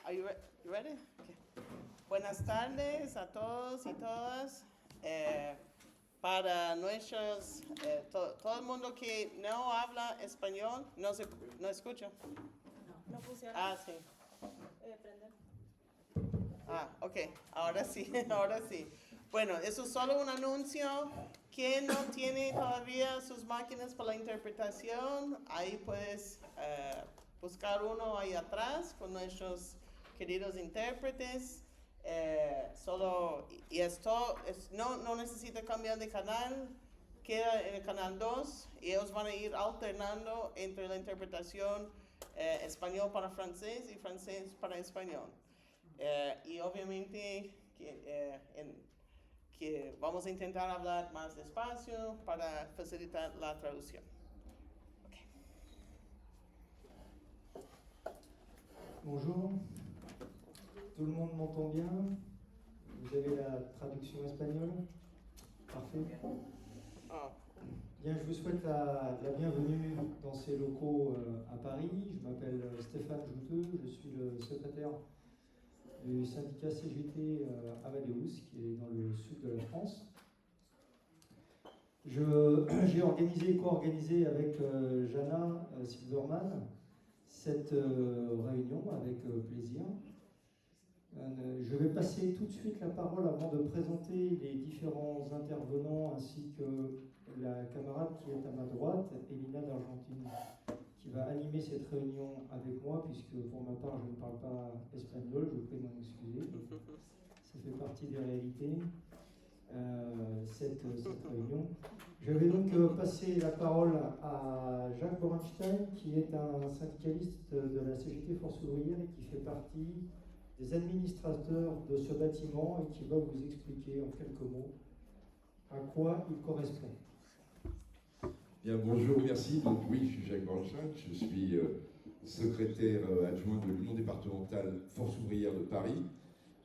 Are you ready? Okay. Buenas tardes a todos y todas. Para nuestros, todo el mundo que no habla español, no escucha. No funciona. Ah, sí. Prender. Ok, ahora sí, ahora sí. Bueno, eso es solo un anuncio. Quien no tiene todavía sus máquinas para la interpretación, ahí puedes buscar uno ahí atrás con nuestros queridos intérpretes. No necesita cambiar de canal, queda en el canal 2 y ellos van a ir alternando entre la interpretación español para francés y francés para español. Y obviamente que vamos a intentar hablar más despacio para facilitar la traducción. Okay. Bonjour, tout le monde m'entend bien? Vous avez la traduction espagnole? Parfait. Bien, je vous souhaite la bienvenue dans ces locaux à Paris. Je m'appelle Stéphane Jouteux, je suis le secrétaire du syndicat CGT Amadeus, qui est dans le sud de la France. J'ai co-organisé avec Jana Silverman cette réunion avec plaisir. Je vais passer tout de suite la parole avant de présenter les différents intervenants ainsi que la camarade qui est à ma droite, Elina d'Argentine, qui va animer cette réunion avec moi, puisque pour ma part je ne parle pas espagnol, je vous prie de m'en excuser. Ça fait partie des réalités, cette réunion. Je vais donc passer la parole à Jacques Borenstein, qui est un syndicaliste de la CGT Force Ouvrière et qui fait partie des administrateurs de ce bâtiment et qui va vous expliquer en quelques mots à quoi il correspond. Bien, bonjour, merci. Donc oui, je suis Jacques Borenstein, je suis secrétaire adjoint de l'Union départementale Force Ouvrière de Paris.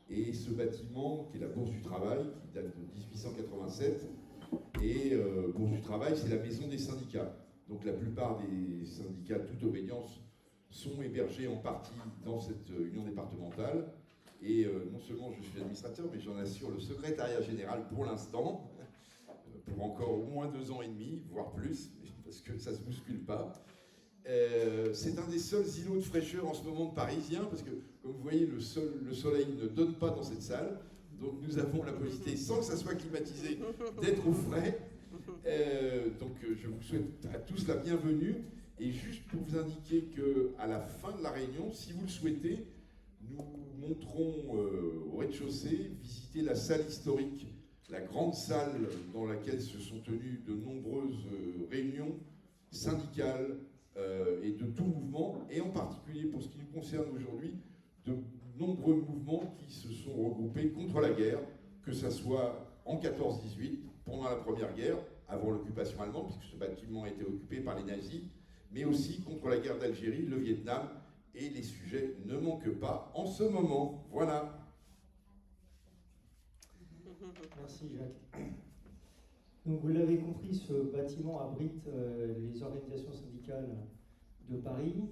Et ce bâtiment, qui est la Bourse du Travail, qui date de 1887, et Bourse du Travail, c'est la maison des syndicats. Donc la plupart des syndicats, toute obédience, sont hébergés en partie dans cette union départementale. Et non seulement je suis administrateur, mais j'en assure le secrétariat général pour l'instant, pour encore au moins 2 ans et demi, voire plus, parce que ça ne se bouscule pas. C'est un des seuls îlots de fraîcheur en ce moment de Parisien, parce que, comme vous voyez, le soleil ne donne pas dans cette salle. Donc nous avons la possibilité, sans que ça soit climatisé, d'être au frais. Donc je vous souhaite à tous la bienvenue. Et juste pour vous indiquer qu'à la fin de la réunion, si vous le souhaitez, nous monterons au rez-de-chaussée visiter la salle historique, la grande salle dans laquelle se sont tenues de nombreuses réunions syndicales et de tout mouvement, et en particulier pour ce qui nous concerne aujourd'hui, de nombreux mouvements qui se sont regroupés contre la guerre, que ce soit en 14-18, pendant la Première Guerre, avant l'occupation allemande, puisque ce bâtiment a été occupé par les nazis, mais aussi contre la guerre d'Algérie, le Vietnam, et les sujets ne manquent pas en ce moment. Voilà. Merci Jacques. Donc vous l'avez compris, ce bâtiment abrite les organisations syndicales de Paris.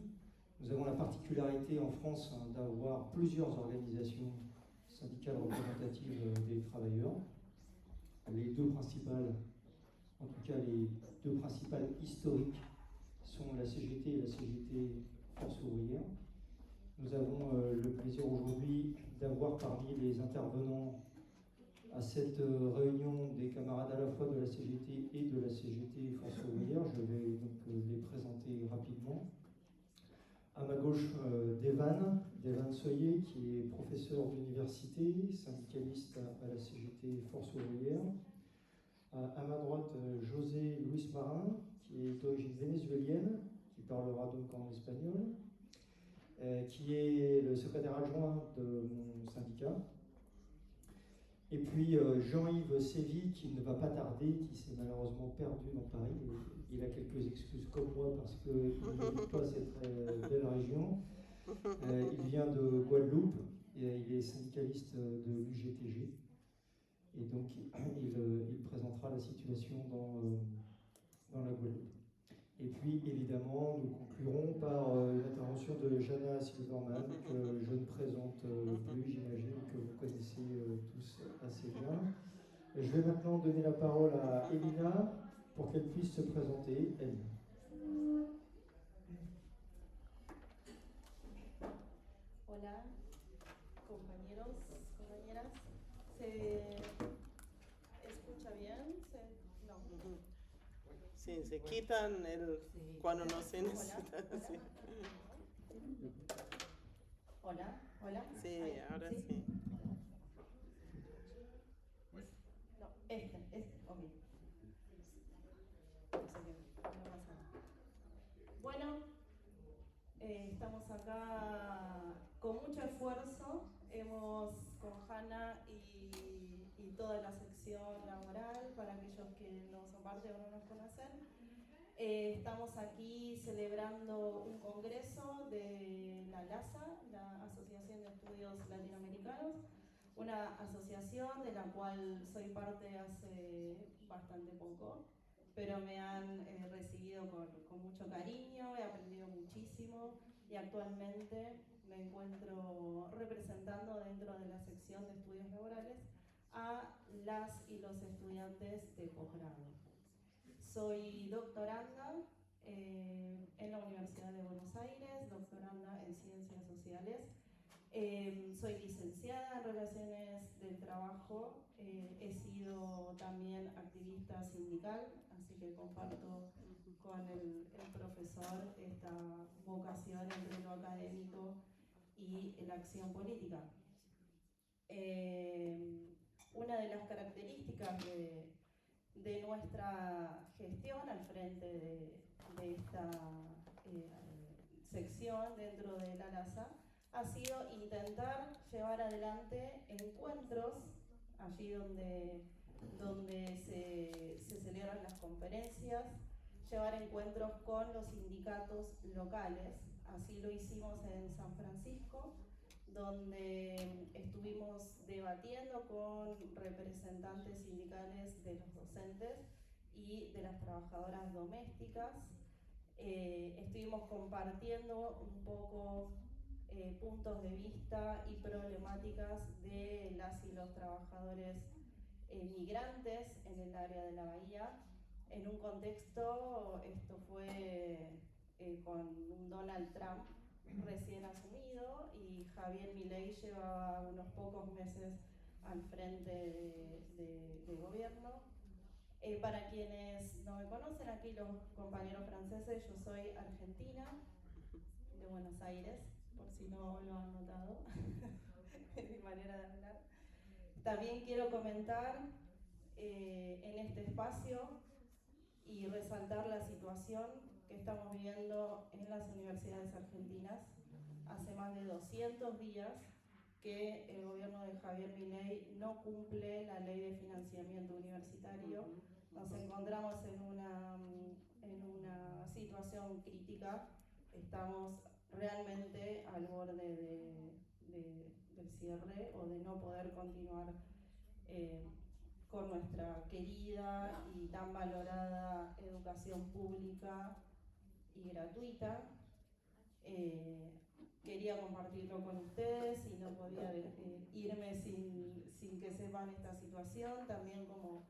Nous avons la particularité en France d'avoir plusieurs organisations syndicales représentatives des travailleurs. Les 2 principales, en tout cas les 2 principales historiques, sont la CGT et la CGT Force Ouvrière. Nous avons le plaisir aujourd'hui d'avoir parmi les intervenants à cette réunion des camarades à la fois de la CGT et de la CGT Force Ouvrière. Je vais donc les présenter rapidement. À ma gauche, Devan Soyer, qui est professeur d'université, syndicaliste à la CGT Force Ouvrière. À ma droite, José Luis Marin, qui est d'origine vénézuélienne, qui parlera donc en espagnol, qui est le secrétaire adjoint de mon syndicat. Et puis Jean-Yves Sévy, qui ne va pas tarder, qui s'est malheureusement perdu dans Paris. Il a quelques excuses comme moi parce qu'il n'habite pas cette belle région. Il vient de Guadeloupe, et il est syndicaliste de l'UGTG. Et donc il présentera la situation dans la Guadeloupe. Et puis évidemment, nous conclurons par une intervention de Jana Silverman, que je ne présente plus, j'imagine que vous connaissez tous assez bien. Et je vais maintenant donner la parole à Elina pour qu'elle puisse se présenter, elle. Hola, compañeros, compañeras. ¿Se escucha bien? No. Ujú. Sí, se quitan cuando no se Hola, necesita. Sí, hola, hola. sí, Ahí, ahora sí. No, ok. No sé qué, no pasa nada. Bueno, estamos acá con mucho esfuerzo. Hemos con Hanna y toda la sección laboral, para aquellos que no son parte o no nos conocen. Estamos aquí celebrando un congreso de la LASA, la Asociación de Estudios Latinoamericanos, una asociación de la cual soy parte hace bastante poco, pero me han recibido con mucho cariño, he aprendido muchísimo y actualmente me encuentro representando dentro de la sección de estudios laborales a las y los estudiantes de posgrado. Soy doctoranda en la Universidad de Buenos Aires, doctoranda en Ciencias Sociales. Soy licenciada en Relaciones del Trabajo, he sido también activista sindical, así que comparto con el profesor esta vocación entre lo académico y la acción política. Una de las características de nuestra gestión al frente de esta sección dentro de la LASA ha sido intentar llevar adelante encuentros allí donde se celebran las conferencias, llevar encuentros con los sindicatos locales. Así lo hicimos en San Francisco, donde estuvimos debatiendo con representantes sindicales de los docentes y de las trabajadoras domésticas. Estuvimos compartiendo un poco puntos de vista y problemáticas de las y los trabajadores migrantes en el área de la Bahía. En un contexto, esto fue con un Donald Trump recién asumido y Javier Milei llevaba unos pocos meses al frente de gobierno. Para quienes no me conocen, aquí los compañeros franceses, yo soy argentina, de Buenos Aires, por si no lo han notado, es mi manera de hablar. También quiero comentar en este espacio y resaltar la situación que estamos viviendo en las universidades argentinas. Hace más de 200 días que el gobierno de Javier Milei no cumple la ley de financiamiento universitario. Nos encontramos en una situación crítica, estamos realmente al borde del cierre o de no poder continuar con nuestra querida y tan valorada educación pública y gratuita. Quería compartirlo con ustedes y no podía irme sin que sepan esta situación. También como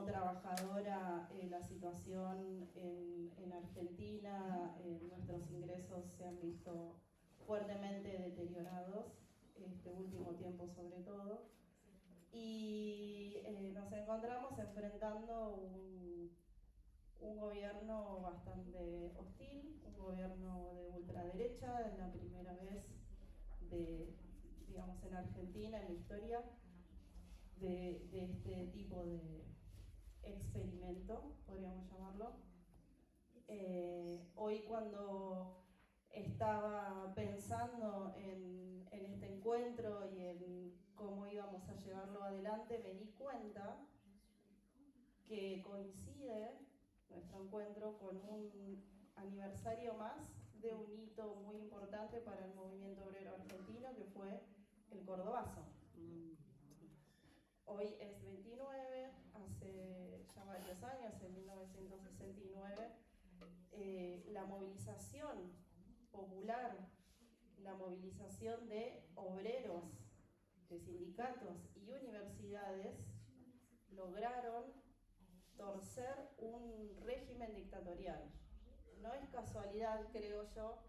trabajadora, la situación en Argentina, nuestros ingresos se han visto fuertemente deteriorados, este último tiempo sobre todo. Y nos encontramos enfrentando un gobierno bastante hostil, un gobierno de ultraderecha, es la primera vez digamos, en Argentina, en la historia, de este tipo de experimento, podríamos llamarlo. Hoy cuando estaba pensando en este encuentro y en cómo íbamos a llevarlo adelante, me di cuenta que coincide nuestro encuentro con un aniversario más de un hito muy importante para el movimiento obrero argentino, que fue el Cordobazo. Hoy es 29, hace ya varios años, en 1969, la movilización popular la movilización de obreros, de sindicatos y universidades lograron torcer un régimen dictatorial. No es casualidad, creo yo,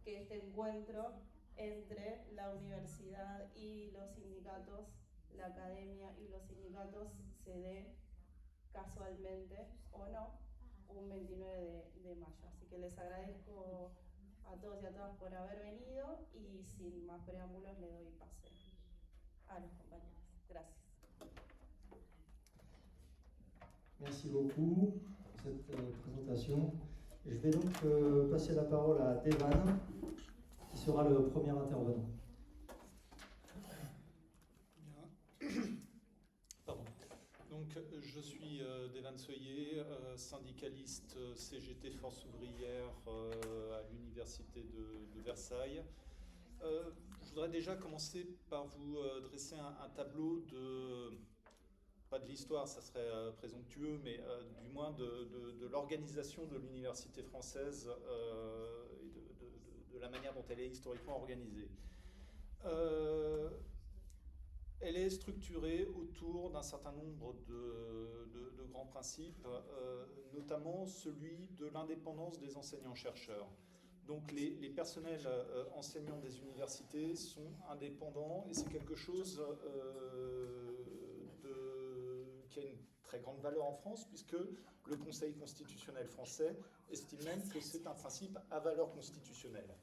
que este encuentro entre la universidad y los sindicatos, la academia y los sindicatos se dé casualmente o no un 29 de mayo. Así que les agradezco a todos y a todas por haber venido y sin más preámbulos le doy pase a los compañeros. Gracias. Merci beaucoup pour cette présentation. Je vais donc passer la parole à Devan, qui sera le premier intervenant. Pardon. Donc, je suis Devan Soyer, syndicaliste CGT Force Ouvrière à l'Université de Versailles. Je voudrais déjà commencer par vous dresser un tableau pas de l'histoire, ça serait présomptueux, mais du moins de l'organisation de l'université française et de la manière dont elle est historiquement organisée. Elle est structurée autour d'un certain nombre de grands principes, notamment celui de l'indépendance des enseignants-chercheurs. Donc les personnels enseignants des universités sont indépendants et c'est quelque chose qui a une très grande valeur en France puisque le Conseil constitutionnel français estime même que c'est un principe à valeur constitutionnelle.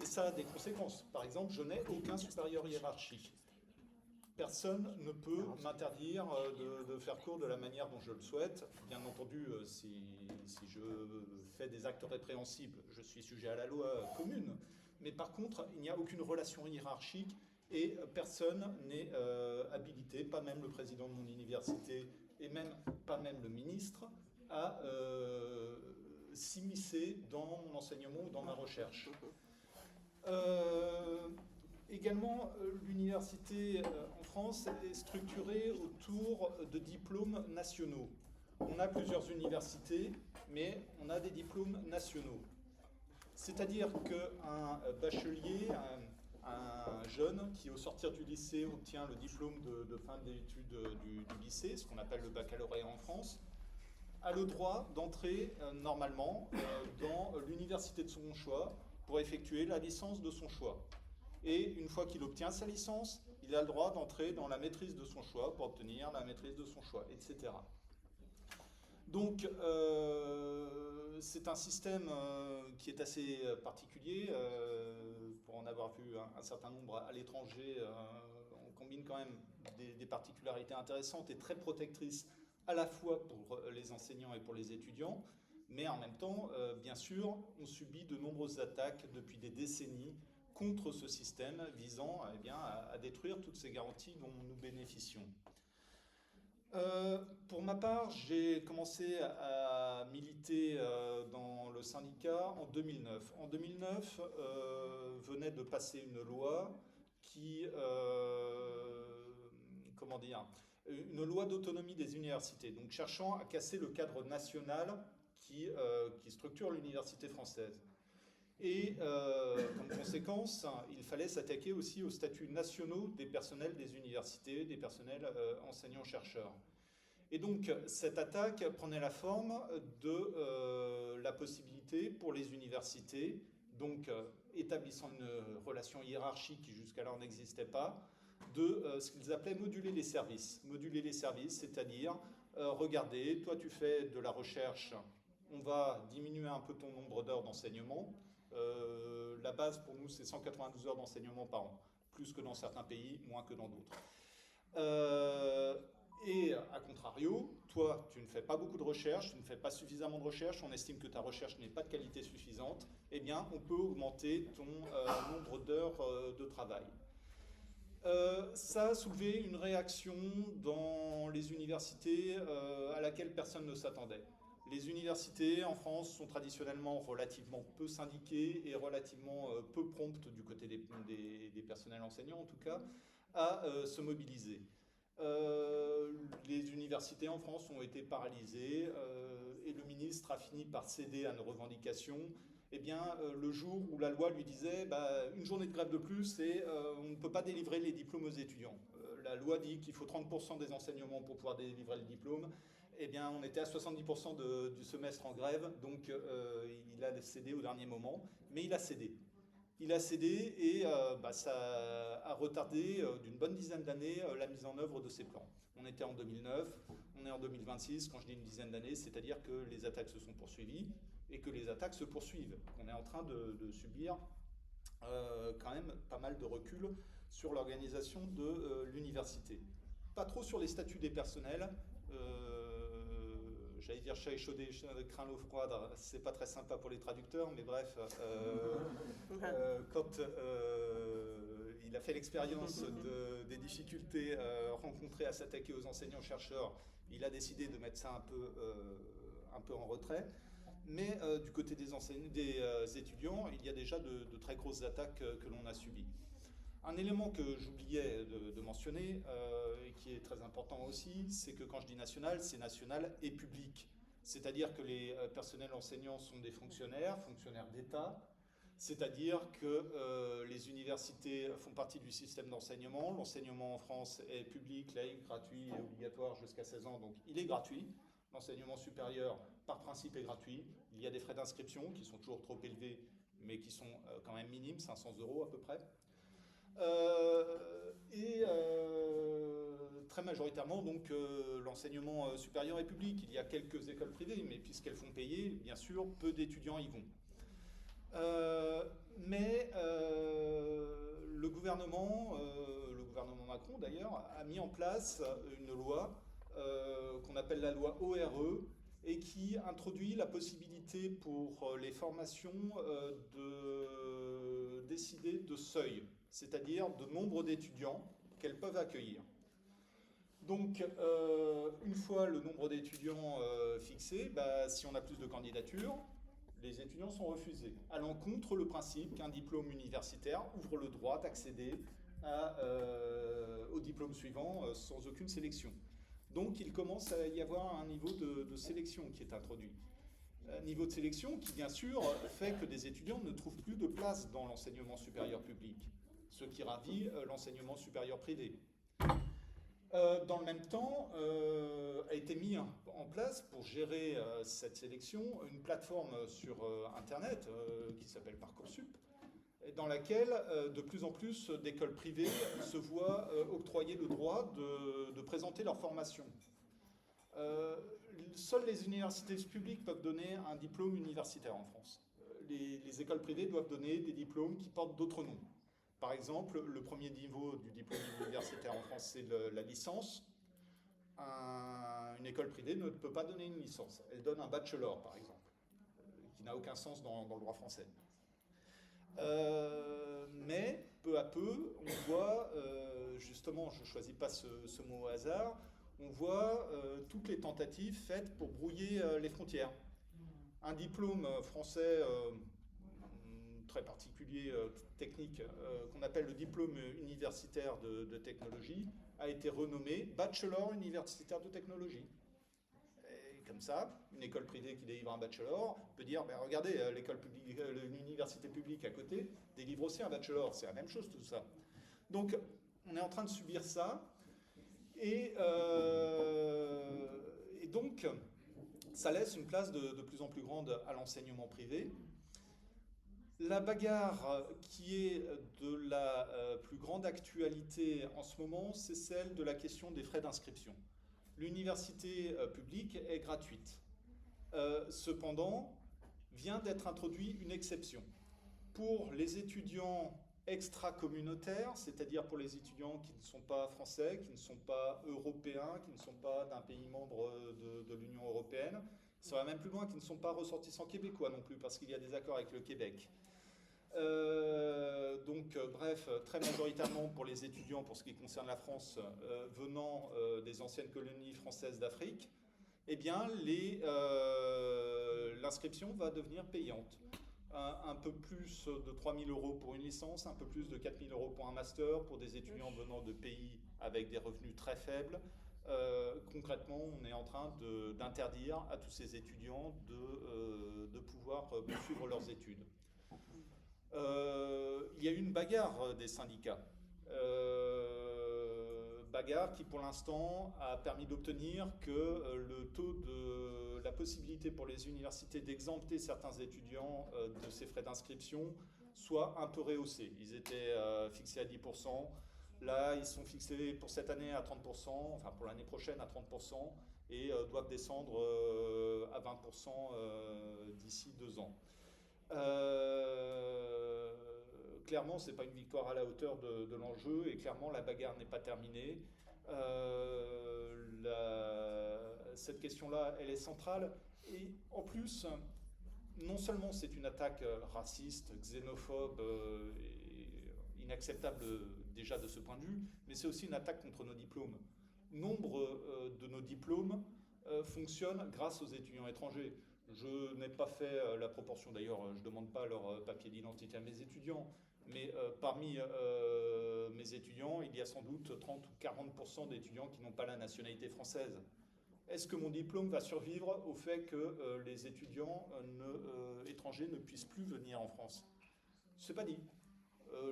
Et ça a des conséquences. Par exemple, je n'ai aucun supérieur hiérarchique. Personne ne peut m'interdire de faire cours de la manière dont je le souhaite. Bien entendu, si je fais des actes répréhensibles, je suis sujet à la loi commune. Mais par contre, il n'y a aucune relation hiérarchique et personne n'est habilité, pas même le président de mon université et même pas même le ministre, à s'immiscer dans mon enseignement ou dans ma recherche. Également, l'université en France est structurée autour de diplômes nationaux. On a plusieurs universités, mais on a des diplômes nationaux. C'est-à-dire qu'un bachelier, un jeune qui, au sortir du lycée, obtient le diplôme de fin d'études du lycée, ce qu'on appelle le baccalauréat en France, a le droit d'entrer normalement dans l'université de son choix pour effectuer la licence de son choix. Et une fois qu'il obtient sa licence, il a le droit d'entrer dans la maîtrise de son choix pour obtenir la maîtrise de son choix, etc. Donc, c'est un système qui est assez particulier. Pour en avoir vu un certain nombre à l'étranger, on combine quand même des particularités intéressantes et très protectrices à la fois pour les enseignants et pour les étudiants. Mais en même temps, bien sûr, on subit de nombreuses attaques depuis des décennies contre ce système visant à détruire toutes ces garanties dont nous bénéficions. Pour ma part, j'ai commencé à militer dans le syndicat en 2009. En 2009, venait de passer une loi qui, une loi d'autonomie des universités, donc cherchant à casser le cadre national qui structure l'université française. Et comme conséquence, il fallait s'attaquer aussi aux statuts nationaux des personnels des universités, des personnels enseignants-chercheurs. Et donc cette attaque prenait la forme de la possibilité pour les universités, donc établissant une relation hiérarchique qui jusqu'alors n'existait pas, de ce qu'ils appelaient moduler les services. Moduler les services, c'est-à-dire, regardez, toi tu fais de la recherche, on va diminuer un peu ton nombre d'heures d'enseignement. La base pour nous, c'est 192 heures d'enseignement par an, plus que dans certains pays, moins que dans d'autres. Et à contrario, toi, tu ne fais pas beaucoup de recherche, tu ne fais pas suffisamment de recherche, on estime que ta recherche n'est pas de qualité suffisante, eh bien, on peut augmenter ton nombre d'heures de travail. Ça a soulevé une réaction dans les universités à laquelle personne ne s'attendait. Les universités en France sont traditionnellement relativement peu syndiquées et relativement peu promptes du côté des personnels enseignants, en tout cas, à se mobiliser. Les universités en France ont été paralysées et le ministre a fini par céder à nos revendications eh bien, le jour où la loi lui disait une journée de grève de plus et on ne peut pas délivrer les diplômes aux étudiants. La loi dit qu'il faut 30% des enseignements pour pouvoir délivrer le diplôme. Eh bien, on était à 70% du semestre en grève, donc il a cédé au dernier moment, mais il a cédé. Il a cédé et ça a retardé d'une bonne dizaine d'années la mise en œuvre de ses plans. On était en 2009, on est en 2026, quand je dis une dizaine d'années, c'est-à-dire que les attaques se sont poursuivies et que les attaques se poursuivent. On est en train de subir quand même pas mal de recul sur l'organisation de l'université. Pas trop sur les statuts des personnels. J'allais dire chat échaudé, craint l'eau froide, c'est pas très sympa pour les traducteurs, mais bref, quand il a fait l'expérience des difficultés rencontrées à s'attaquer aux enseignants-chercheurs, il a décidé de mettre ça un peu en retrait. Mais du côté des étudiants, il y a déjà de très grosses attaques que l'on a subies. Un élément que j'oubliais de mentionner, et qui est très important aussi, c'est que quand je dis national, c'est national et public. C'est-à-dire que les personnels enseignants sont des fonctionnaires d'État, c'est-à-dire que les universités font partie du système d'enseignement. L'enseignement en France est public, laïque, gratuit et obligatoire jusqu'à 16 ans, donc il est gratuit. L'enseignement supérieur, par principe, est gratuit. Il y a des frais d'inscription qui sont toujours trop élevés, mais qui sont quand même minimes, 500 € à peu près. Très majoritairement, donc, l'enseignement supérieur est public. Il y a quelques écoles privées, mais puisqu'elles font payer, bien sûr, peu d'étudiants y vont. Mais le gouvernement Macron d'ailleurs, a mis en place une loi qu'on appelle la loi ORE, et qui introduit la possibilité pour les formations de décider de seuil, c'est-à-dire de nombre d'étudiants qu'elles peuvent accueillir. Donc, une fois le nombre d'étudiants fixé, si on a plus de candidatures, les étudiants sont refusés, allant contre le principe qu'un diplôme universitaire ouvre le droit d'accéder au diplôme suivant sans aucune sélection. Donc, il commence à y avoir un niveau de sélection qui est introduit. Un niveau de sélection qui, bien sûr, fait que des étudiants ne trouvent plus de place dans l'enseignement supérieur public, ce qui ravit l'enseignement supérieur privé. Dans le même temps, a été mis en place pour gérer cette sélection une plateforme sur Internet qui s'appelle Parcoursup, dans laquelle de plus en plus d'écoles privées se voient octroyer le droit de présenter leur formation. Seules les universités publiques peuvent donner un diplôme universitaire en France. Les écoles privées doivent donner des diplômes qui portent d'autres noms. Par exemple, le premier niveau du diplôme universitaire en France, c'est la licence. Une école privée ne peut pas donner une licence. Elle donne un bachelor, par exemple, qui n'a aucun sens dans le droit français. Mais peu à peu, on voit, justement, je ne choisis pas ce mot au hasard, on voit toutes les tentatives faites pour brouiller les frontières. Un diplôme français très particulier, technique, qu'on appelle le diplôme universitaire de technologie, a été renommé Bachelor universitaire de technologie. Et comme ça, une école privée qui délivre un bachelor peut dire regardez, l'université publique à côté délivre aussi un bachelor, c'est la même chose tout ça. Donc on est en train de subir ça, et donc ça laisse une place de plus en plus grande à l'enseignement privé. La bagarre qui est de la plus grande actualité en ce moment, c'est celle de la question des frais d'inscription. L'université publique est gratuite. Cependant, vient d'être introduite une exception. Pour les étudiants extra-communautaires, c'est-à-dire pour les étudiants qui ne sont pas français, qui ne sont pas européens, qui ne sont pas d'un pays membre de l'Union européenne, ça va même plus loin, qui ne sont pas ressortissants québécois non plus, parce qu'il y a des accords avec le Québec. Bref, très majoritairement pour les étudiants, pour ce qui concerne la France, venant des anciennes colonies françaises d'Afrique, eh bien, l'inscription va devenir payante. Un peu plus de 3 000 € pour une licence, un peu plus de 4 000 € pour un master, pour des étudiants venant de pays avec des revenus très faibles, concrètement, on est en train d'interdire à tous ces étudiants de pouvoir poursuivre leurs études. Il y a eu une bagarre des syndicats. Bagarre qui, pour l'instant, a permis d'obtenir que le taux de la possibilité pour les universités d'exempter certains étudiants de ces frais d'inscription soit un peu rehaussé. Ils étaient fixés à 10%. Là, ils sont fixés pour cette année à 30%, enfin pour l'année prochaine à 30%, et doivent descendre à 20% d'ici 2 ans. Clairement, ce n'est pas une victoire à la hauteur de l'enjeu, et clairement, la bagarre n'est pas terminée. Cette question-là, elle est centrale. Et en plus, non seulement c'est une attaque raciste, xénophobe, et inacceptable déjà de ce point de vue, mais c'est aussi une attaque contre nos diplômes. Nombre de nos diplômes fonctionnent grâce aux étudiants étrangers. Je n'ai pas fait la proportion, d'ailleurs, je ne demande pas leur papier d'identité à mes étudiants, mais parmi mes étudiants, il y a sans doute 30 ou 40% d'étudiants qui n'ont pas la nationalité française. Est-ce que mon diplôme va survivre au fait que les étudiants étrangers ne puissent plus venir en France? Ce n'est pas dit.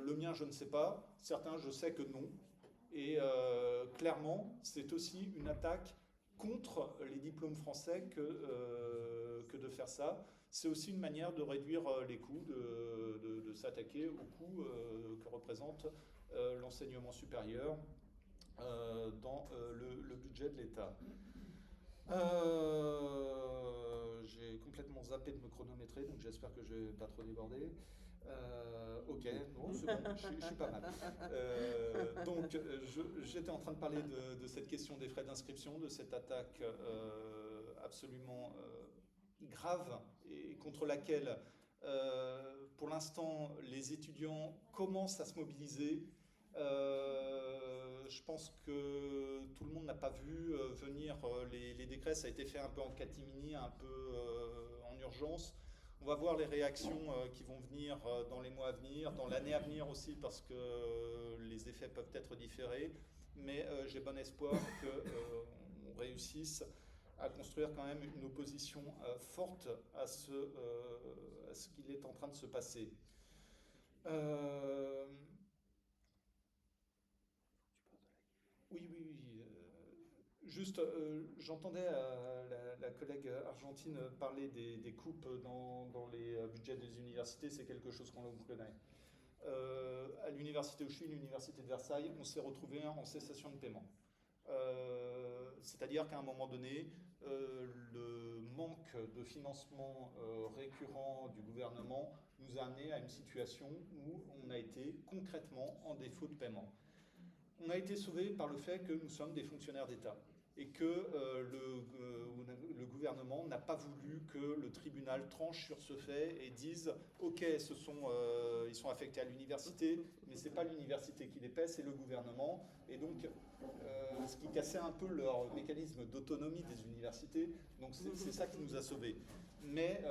Le mien, je ne sais pas. Certains, je sais que non. Et clairement, c'est aussi une attaque contre les diplômes français que de faire ça. C'est aussi une manière de réduire les coûts, de s'attaquer aux coûts que représente l'enseignement supérieur dans le budget de l'État. J'ai complètement zappé de me chronométrer, donc j'espère que je ne vais pas trop déborder. Ok, non, c'est bon, je suis pas mal. Donc, j'étais en train de parler de cette question des frais d'inscription, de cette attaque absolument grave et contre laquelle, pour l'instant, les étudiants commencent à se mobiliser. Je pense que tout le monde n'a pas vu venir les décrets. Ça a été fait un peu en catimini, un peu en urgence. On va voir les réactions qui vont venir dans les mois à venir, dans l'année à venir aussi, parce que les effets peuvent être différés. Mais j'ai bon espoir qu'on réussisse à construire quand même une opposition forte à ce qu'il est en train de se passer. Oui. Juste, j'entendais la collègue argentine parler des coupes dans les budgets des universités, c'est quelque chose qu'on connaît. À l'université où je suis, l'université de Versailles, on s'est retrouvé en cessation de paiement. C'est-à-dire qu'à un moment donné, le manque de financement récurrent du gouvernement nous a amené à une situation où on a été concrètement en défaut de paiement. On a été sauvé par le fait que nous sommes des fonctionnaires d'État et que le gouvernement n'a pas voulu que le tribunal tranche sur ce fait et dise « Ok, ils sont affectés à l'université, mais ce n'est pas l'université qui les paie, c'est le gouvernement. » Et donc, ce qui cassait un peu leur mécanisme d'autonomie des universités. Donc, c'est ça qui nous a sauvés. Mais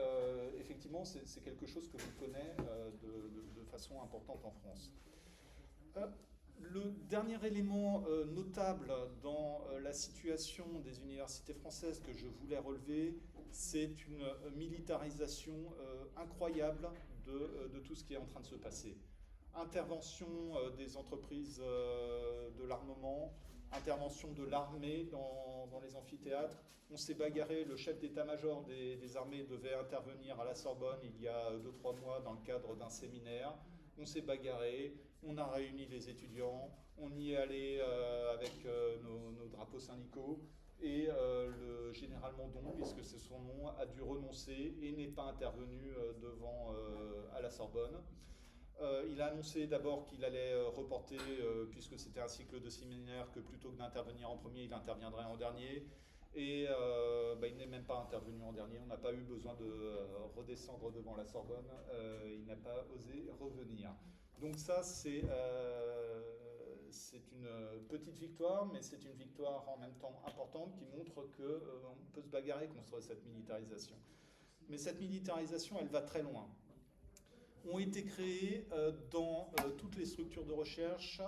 effectivement, c'est quelque chose que l'on connaît de façon importante en France. Le dernier élément notable dans la situation des universités françaises que je voulais relever, c'est une militarisation incroyable de tout ce qui est en train de se passer. Intervention des entreprises de l'armement, intervention de l'armée dans les amphithéâtres. On s'est bagarré, le chef d'état-major des armées devait intervenir à la Sorbonne il y a 2-3 mois dans le cadre d'un séminaire. On s'est bagarré, on a réuni les étudiants, on y est allé avec nos drapeaux syndicaux et le général Mondon, puisque c'est son nom, a dû renoncer et n'est pas intervenu à la Sorbonne. Il a annoncé d'abord qu'il allait reporter, puisque c'était un cycle de séminaire, que plutôt que d'intervenir en premier, il interviendrait en dernier. Et il n'est même pas intervenu en dernier, on n'a pas eu besoin de redescendre devant la Sorbonne, il n'a pas osé revenir. Donc ça, c'est une petite victoire, mais c'est une victoire en même temps importante qui montre qu'on peut se bagarrer contre cette militarisation. Mais cette militarisation, elle va très loin. ont été créés dans toutes les structures de recherche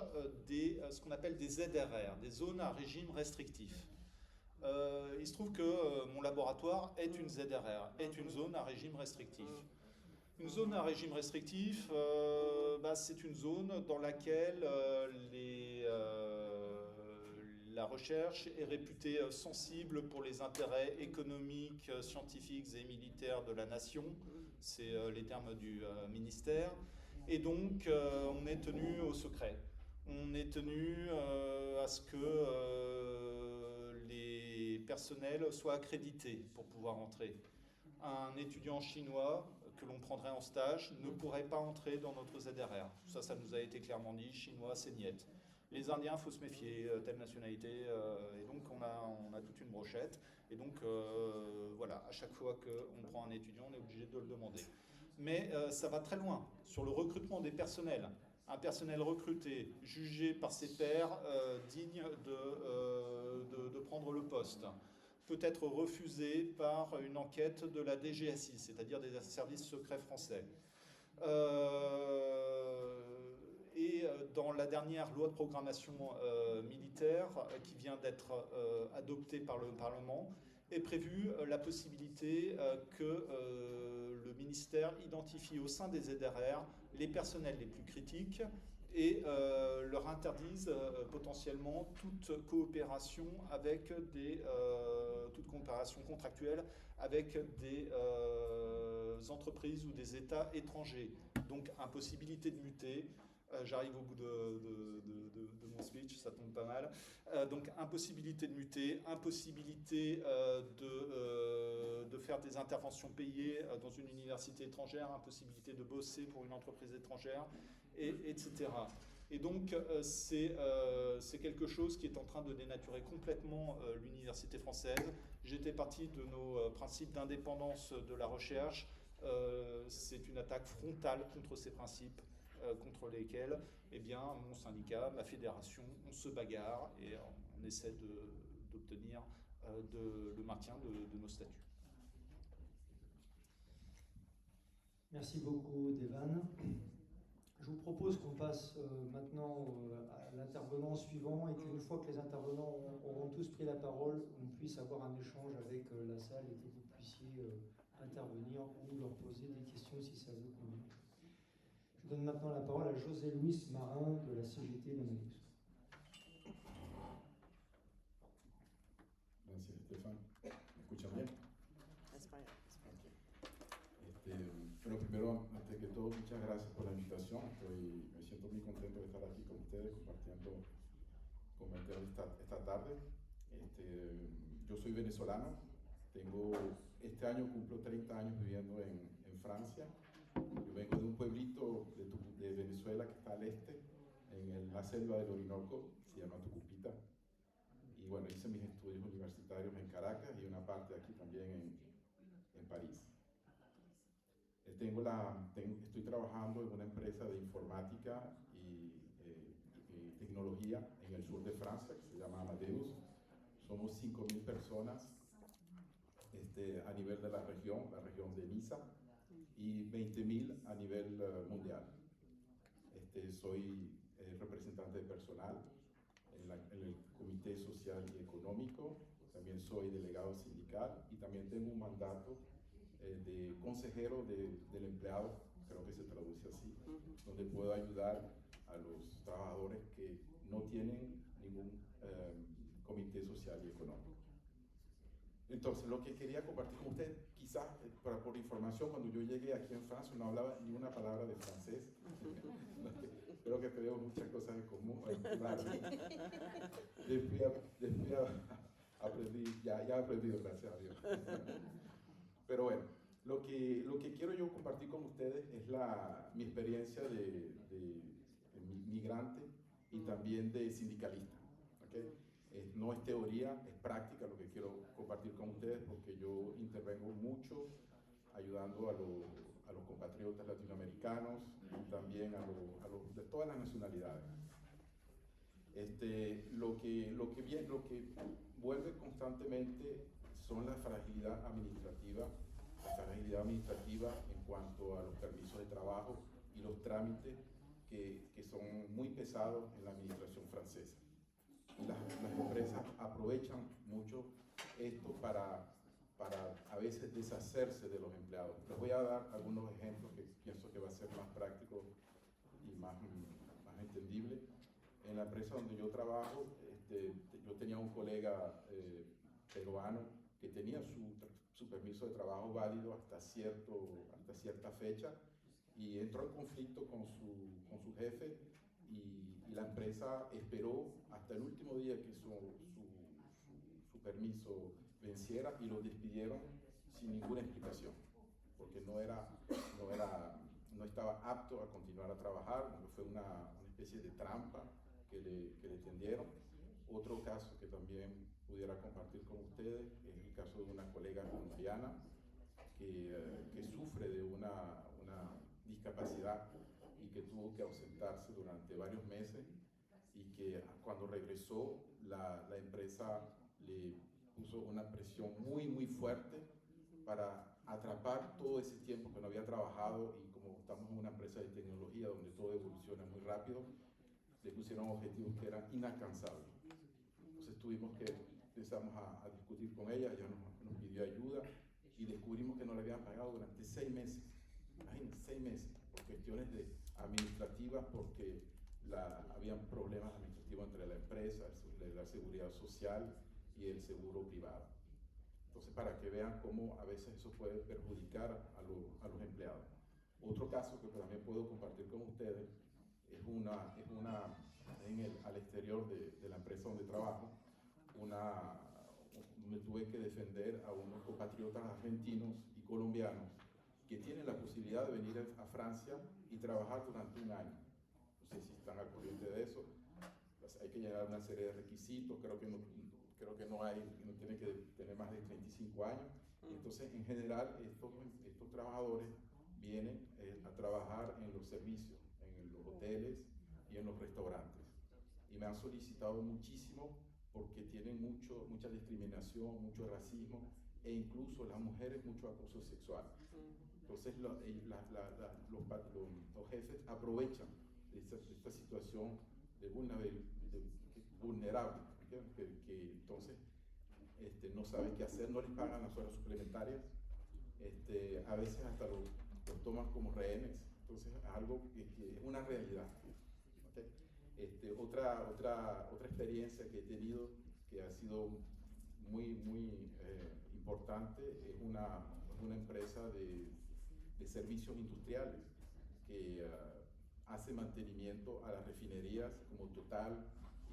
ce qu'on appelle des ZRR, des zones à régime restrictif. Il se trouve que mon laboratoire est une ZRR, est une zone à régime restrictif. Une zone à régime restrictif, c'est une zone dans laquelle la recherche est réputée sensible pour les intérêts économiques, scientifiques et militaires de la nation. C'est les termes du ministère. Et donc, on est tenu au secret. On est tenu à ce que les personnels soient accrédités pour pouvoir entrer. Un étudiant chinois que l'on prendrait en stage ne pourrait pas entrer dans notre ZRR. Ça nous a été clairement dit, chinois, c'est niet. Les Indiens, il faut se méfier, telle nationalité, et donc on a toute une brochette. Et donc voilà, à chaque fois qu'on prend un étudiant, on est obligé de le demander. Mais ça va très loin sur le recrutement des personnels. Un personnel recruté, jugé par ses pairs, digne de prendre le poste, peut être refusé par une enquête de la DGSI, c'est-à-dire des services secrets français. Et dans la dernière loi de programmation militaire qui vient d'être adoptée par le Parlement, est prévue la possibilité que le ministère identifie au sein des ZRR les personnels les plus critiques et leur interdise potentiellement toute coopération avec toute coopération contractuelle avec des entreprises ou des États étrangers. Donc impossibilité de muter. J'arrive au bout de mon speech, ça tombe pas mal. Donc impossibilité de muter, impossibilité de faire des interventions payées dans une université étrangère, impossibilité de bosser pour une entreprise étrangère, etc. Et donc c'est quelque chose qui est en train de dénaturer complètement l'université française. J'étais parti de nos principes d'indépendance de la recherche. C'est une attaque frontale contre ces principes. Contre lesquels, eh bien, mon syndicat, ma fédération, on se bagarre et on essaie d'obtenir le maintien de nos statuts. Merci beaucoup, Devan. Je vous propose qu'on passe maintenant à l'intervenant suivant et qu'une fois que les intervenants auront tous pris la parole, on puisse avoir un échange avec la salle et que vous puissiez intervenir ou leur poser des questions si ça vous convient. Je donne maintenant la parole à José Luis Marin de la CGT Benelux. Gracias, Estefan. ¿Me escuchan bien? Español. Bueno, primero, antes que todo, muchas gracias por la invitación. Me siento muy contento de estar aquí con ustedes compartiendo esta tarde. Yo soy venezolano. Este año cumplo 30 años viviendo en Francia. Yo vengo de un pueblito de Venezuela que está al este, en la selva del Orinoco, se llama Tucupita. Y bueno, hice mis estudios universitarios en Caracas y una parte aquí también en París. Estoy trabajando en una empresa de informática y tecnología en el sur de Francia que se llama Amadeus. Somos 5.000 personas a nivel de la región de Niza, y 20.000 a nivel mundial. Soy representante de personal en el Comité Social y Económico, también soy delegado sindical y también tengo un mandato de consejero del empleado, creo que se traduce así, donde puedo ayudar a los trabajadores que no tienen ningún comité social y económico. Entonces, lo que quería compartir con usted, quizás por información, cuando yo llegué aquí en Francia no hablaba ni una palabra de francés. Creo que tenemos muchas cosas en común. Claro. Después aprendí, ya he aprendido, gracias a Dios. Pero bueno, lo que quiero yo compartir con ustedes es mi experiencia de migrante y también de sindicalista. ¿Okay? No es teoría, es práctica lo que quiero compartir con ustedes, porque yo intervengo mucho ayudando a los compatriotas latinoamericanos y también a los de todas las nacionalidades. Lo que vuelve constantemente son la fragilidad administrativa en cuanto a los permisos de trabajo y los trámites que son muy pesados en la administración francesa. Y las empresas aprovechan mucho esto para a veces deshacerse de los empleados. Les voy a dar algunos ejemplos que pienso que va a ser más práctico y más entendible. En la empresa donde yo trabajo, yo tenía un colega peruano que tenía su permiso de trabajo válido hasta cierta fecha y entró en conflicto con su jefe y la empresa esperó hasta el último día que su permiso venciera y lo despidieron sin ninguna explicación, porque no estaba apto a continuar a trabajar, porque fue una especie de trampa que le tendieron. Otro caso que también pudiera compartir con ustedes es el caso de una colega colombiana que sufre de una discapacidad y que tuvo que ausentarse durante varios meses y que cuando regresó la empresa le puso una presión muy fuerte para atrapar todo ese tiempo que no había trabajado y como estamos en una empresa de tecnología donde todo evoluciona muy rápido, le pusieron objetivos que eran inalcanzables. Entonces empezamos a discutir con ella nos pidió ayuda y descubrimos que no le habían pagado durante 6 meses. Imagínense, 6 meses, por cuestiones administrativas, porque habían problemas administrativos entre la empresa, la seguridad social y el seguro privado. Entonces, para que vean cómo a veces eso puede perjudicar a los empleados. Otro caso que también puedo compartir con ustedes es al exterior de la empresa donde trabajo, me tuve que defender a unos compatriotas argentinos y colombianos que tienen la posibilidad de venir a Francia y trabajar durante 1 año. No sé si están al corriente de eso. Pues hay que llenar una serie de requisitos, creo que no tiene que tener más de 35 años. Entonces, en general, estos trabajadores vienen a trabajar en los servicios, en los hoteles y en los restaurantes. Y me han solicitado muchísimo porque tienen mucha discriminación, mucho racismo e incluso las mujeres mucho acoso sexual. Entonces los jefes aprovechan esta situación de vulnerable, que entonces no saben qué hacer, no les pagan las horas suplementarias, a veces hasta los toman como rehenes. Entonces es algo que es una realidad. ¿Okay? Otra experiencia que he tenido que ha sido muy importante es una empresa de servicios industriales que hace mantenimiento a las refinerías como Total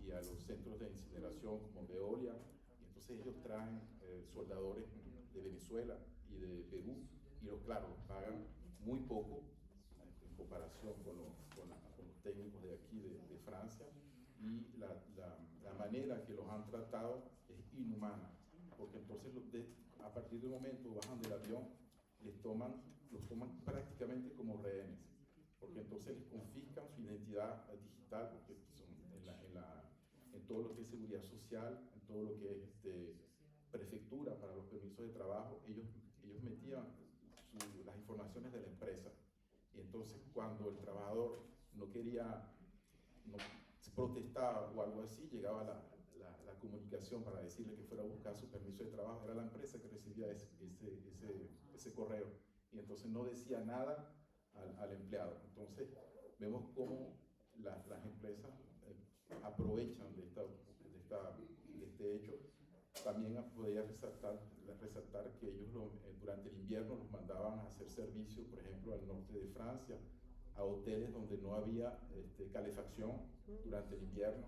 y a los centros de incineración como Veolia. Y entonces ellos traen soldadores de Venezuela y de Perú y los pagan muy poco en comparación con los técnicos de aquí de Francia, y la manera que los han tratado es inhumana, porque entonces a partir del momento bajan del avión, los toman prácticamente como rehenes, porque entonces les confiscan su identidad digital, porque son en todo lo que es seguridad social, en todo lo que es prefectura para los permisos de trabajo, ellos metían las informaciones de la empresa. Y entonces cuando el trabajador no protestaba o algo así, llegaba la comunicación para decirle que fuera a buscar su permiso de trabajo. Era la empresa que recibía ese correo, y entonces no decía nada al empleado. Entonces vemos cómo las empresas aprovechan de este hecho. También podría resaltar que ellos durante el invierno los mandaban a hacer servicio, por ejemplo, al norte de Francia, a hoteles donde no había calefacción durante el invierno.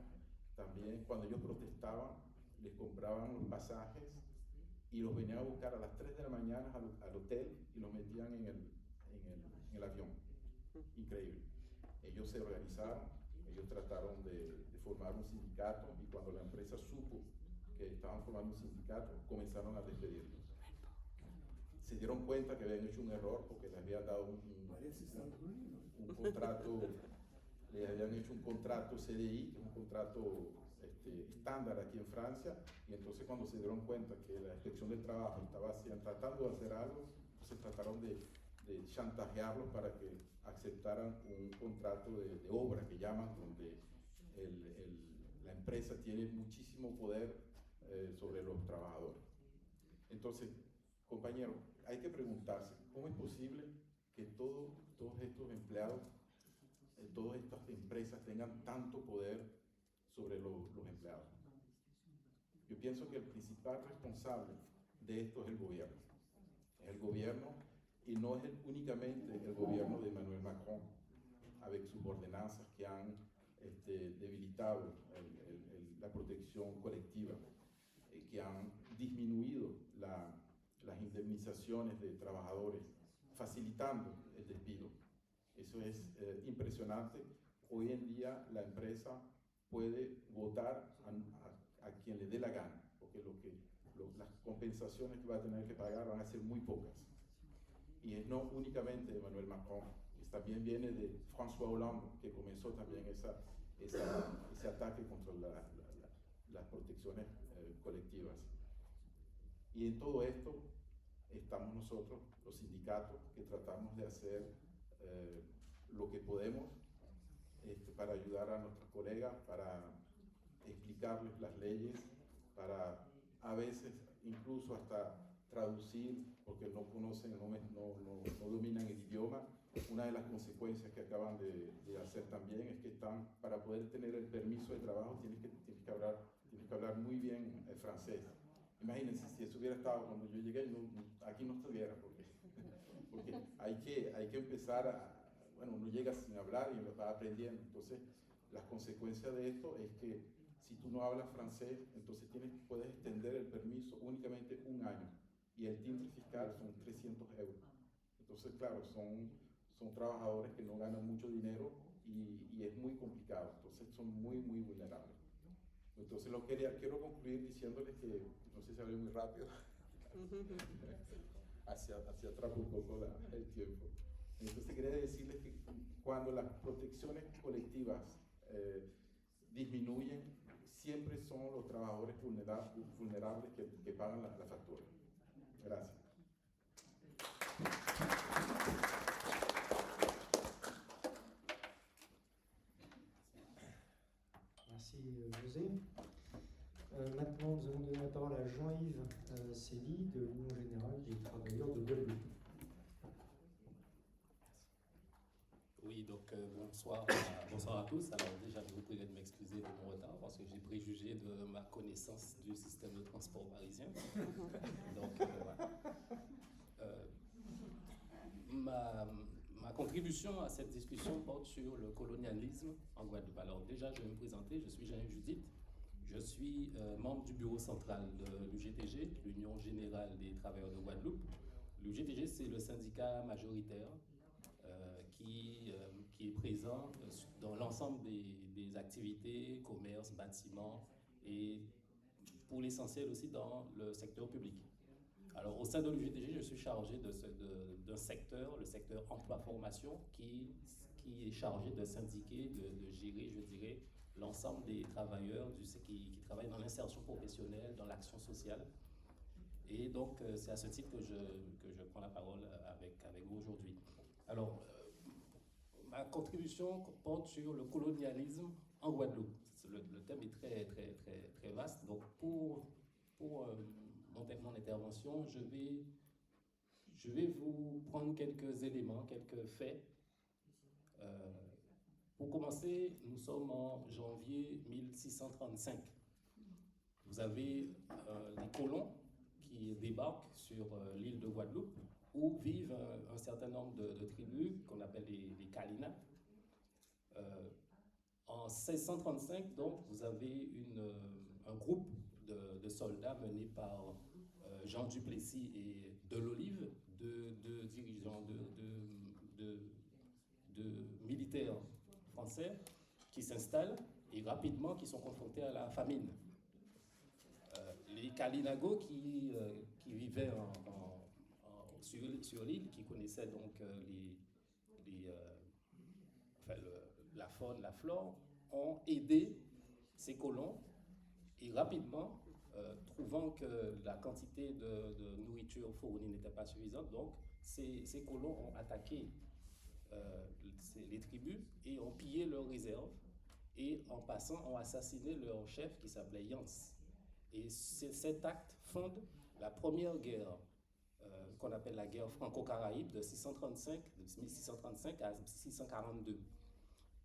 También cuando ellos protestaban, les compraban los pasajes y los venían a buscar a las 3 de la mañana al hotel y los metían en el avión. Increíble. Ellos se organizaron, ellos trataron de formar un sindicato, y cuando la empresa supo que estaban formando un sindicato, comenzaron a despedirlos. Se dieron cuenta que habían hecho un error porque les habían dado un contrato, les habían hecho un contrato CDI, que es un contrato estándar aquí en Francia, y entonces cuando se dieron cuenta que la inspección del trabajo estaba tratando de hacer algo, se trataron de de chantajearlos para que aceptaran un contrato de obra que llaman, donde la empresa tiene muchísimo poder sobre los trabajadores. Entonces, compañeros, hay que preguntarse, ¿cómo es posible que todos estos empleados, todas estas empresas tengan tanto poder sobre los empleados? Yo pienso que el principal responsable de esto es el gobierno. Es el gobierno, y no es únicamente el gobierno de Emmanuel Macron, avec sus ordenanzas que han debilitado la protección colectiva, que han disminuido las indemnizaciones de trabajadores, facilitando el despido. Eso es impresionante. Hoy en día la empresa puede votar a quien le dé la gana, porque las compensaciones que va a tener que pagar van a ser muy pocas. Y es no únicamente de Emmanuel Macron, también viene de François Hollande, que comenzó también ese ataque contra las protecciones colectivas. Y en todo esto estamos nosotros, los sindicatos, que tratamos de hacer lo que podemos para ayudar a nuestros colegas, para explicarles las leyes, para a veces incluso hasta traducir, porque no conocen, no dominan el idioma. Una de las consecuencias que acaban de hacer también es que para poder tener el permiso de trabajo tienes que hablar muy bien el francés. Imagínense, si eso hubiera estado cuando yo llegué, aquí no estuviera, porque hay que empezar uno llega sin hablar y lo va aprendiendo. Entonces, las consecuencias de esto es que si tú no hablas francés, entonces puedes extender el permiso únicamente un año, y el timbre fiscal son 300 euros. Entonces, claro, son trabajadores que no ganan mucho dinero y es muy complicado. Entonces, son muy, muy vulnerables. Entonces, quiero concluir diciéndoles que, no sé si hablé muy rápido, hacia atrás un poco el tiempo. Entonces, quería decirles que cuando las protecciones colectivas disminuyen, siempre son los trabajadores vulnerables que pagan la factura. Gracias. Merci José. Maintenant, nous allons donner la parole à Jean-Yves Cély de l'Union Générale des Travailleurs de Guadeloupe. Oui, donc bonsoir à tous. Alors déjà, je vous prie de m'excuser de mon retard parce que j'ai préjugé de ma connaissance du système de transport parisien. Donc voilà. Ma contribution à cette discussion porte sur le colonialisme en Guadeloupe. Alors déjà, je vais me présenter, je suis Jean-Yves Judith. Je suis membre du bureau central de l'UGTG, l'Union Générale des Travailleurs de Guadeloupe. L'UGTG, c'est le syndicat majoritaire qui est présent dans l'ensemble des activités, commerce, bâtiments et pour l'essentiel aussi dans le secteur public. Alors au sein de l'UGTG, je suis chargé d'un secteur, le secteur emploi-formation, qui est chargé de syndiquer, de gérer, je dirais, l'ensemble des travailleurs qui travaillent dans l'insertion professionnelle, dans l'action sociale. Et donc c'est à ce titre que je prends la parole avec vous aujourd'hui. Alors, ma contribution porte sur le colonialisme en Guadeloupe. Le thème est très, très, très, très vaste. Donc, pour mon intervention, je vais vous prendre quelques éléments, quelques faits. Pour commencer, nous sommes en janvier 1635. Vous avez des colons qui débarquent sur l'île de Guadeloupe, où vivent un certain nombre de tribus qu'on appelle les Kalina. En 1635, donc, vous avez un groupe de soldats menés par Jean Duplessis et Delolive, deux dirigeants, de militaires français qui s'installent et rapidement qui sont confrontés à la famine. Les Kalinago qui vivaient sur l'île, qui connaissaient donc la faune, la flore, ont aidé ces colons et rapidement, trouvant que la quantité de nourriture fournie n'était pas suffisante, donc ces colons ont attaqué les tribus et ont pillé leurs réserves et en passant ont assassiné leur chef qui s'appelait Yance. Et cet acte fonde la première guerre qu'on appelle la guerre franco-caraïbe de 1635 à 642.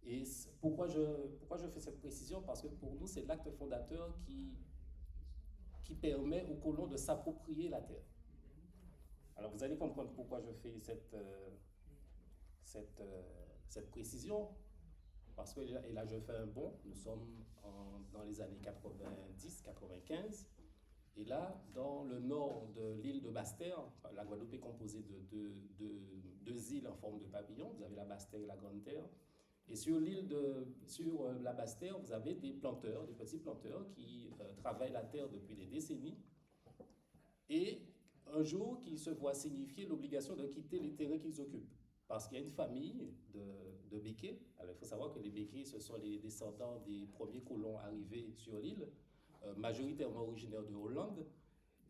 Et pourquoi je fais cette précision? Parce que pour nous, c'est l'acte fondateur qui permet aux colons de s'approprier la terre. Alors vous allez comprendre pourquoi je fais cette précision, parce que et là je fais un bond, nous sommes dans les années 90-95, et là dans le nord de l'île de Basse-Terre, la Guadeloupe est composée de deux îles en forme de papillon, vous avez la Basse-Terre et la Grande-Terre, et sur la Basse-Terre, vous avez des planteurs, des petits planteurs qui travaillent la terre depuis des décennies, et un jour qui se voit signifier l'obligation de quitter les terrains qu'ils occupent. Parce qu'il y a une famille de Békés. Alors il faut savoir que les Békés, ce sont les descendants des premiers colons arrivés sur l'île, majoritairement originaires de Hollande,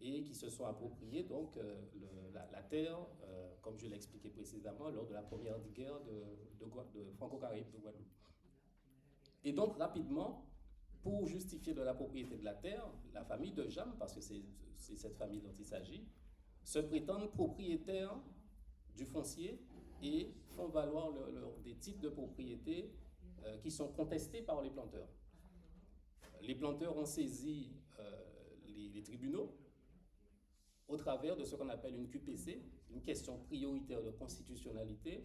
et qui se sont appropriés donc la terre, comme je l'ai expliqué précédemment, lors de la première guerre de Franco-Caraïbe de Guadeloupe. Et donc rapidement, pour justifier de la propriété de la terre, la famille de Jam, parce que c'est cette famille dont il s'agit, se prétendent propriétaires du foncier et font valoir des titres de propriété qui sont contestés par les planteurs. Les planteurs ont saisi les tribunaux au travers de ce qu'on appelle une QPC, une question prioritaire de constitutionnalité.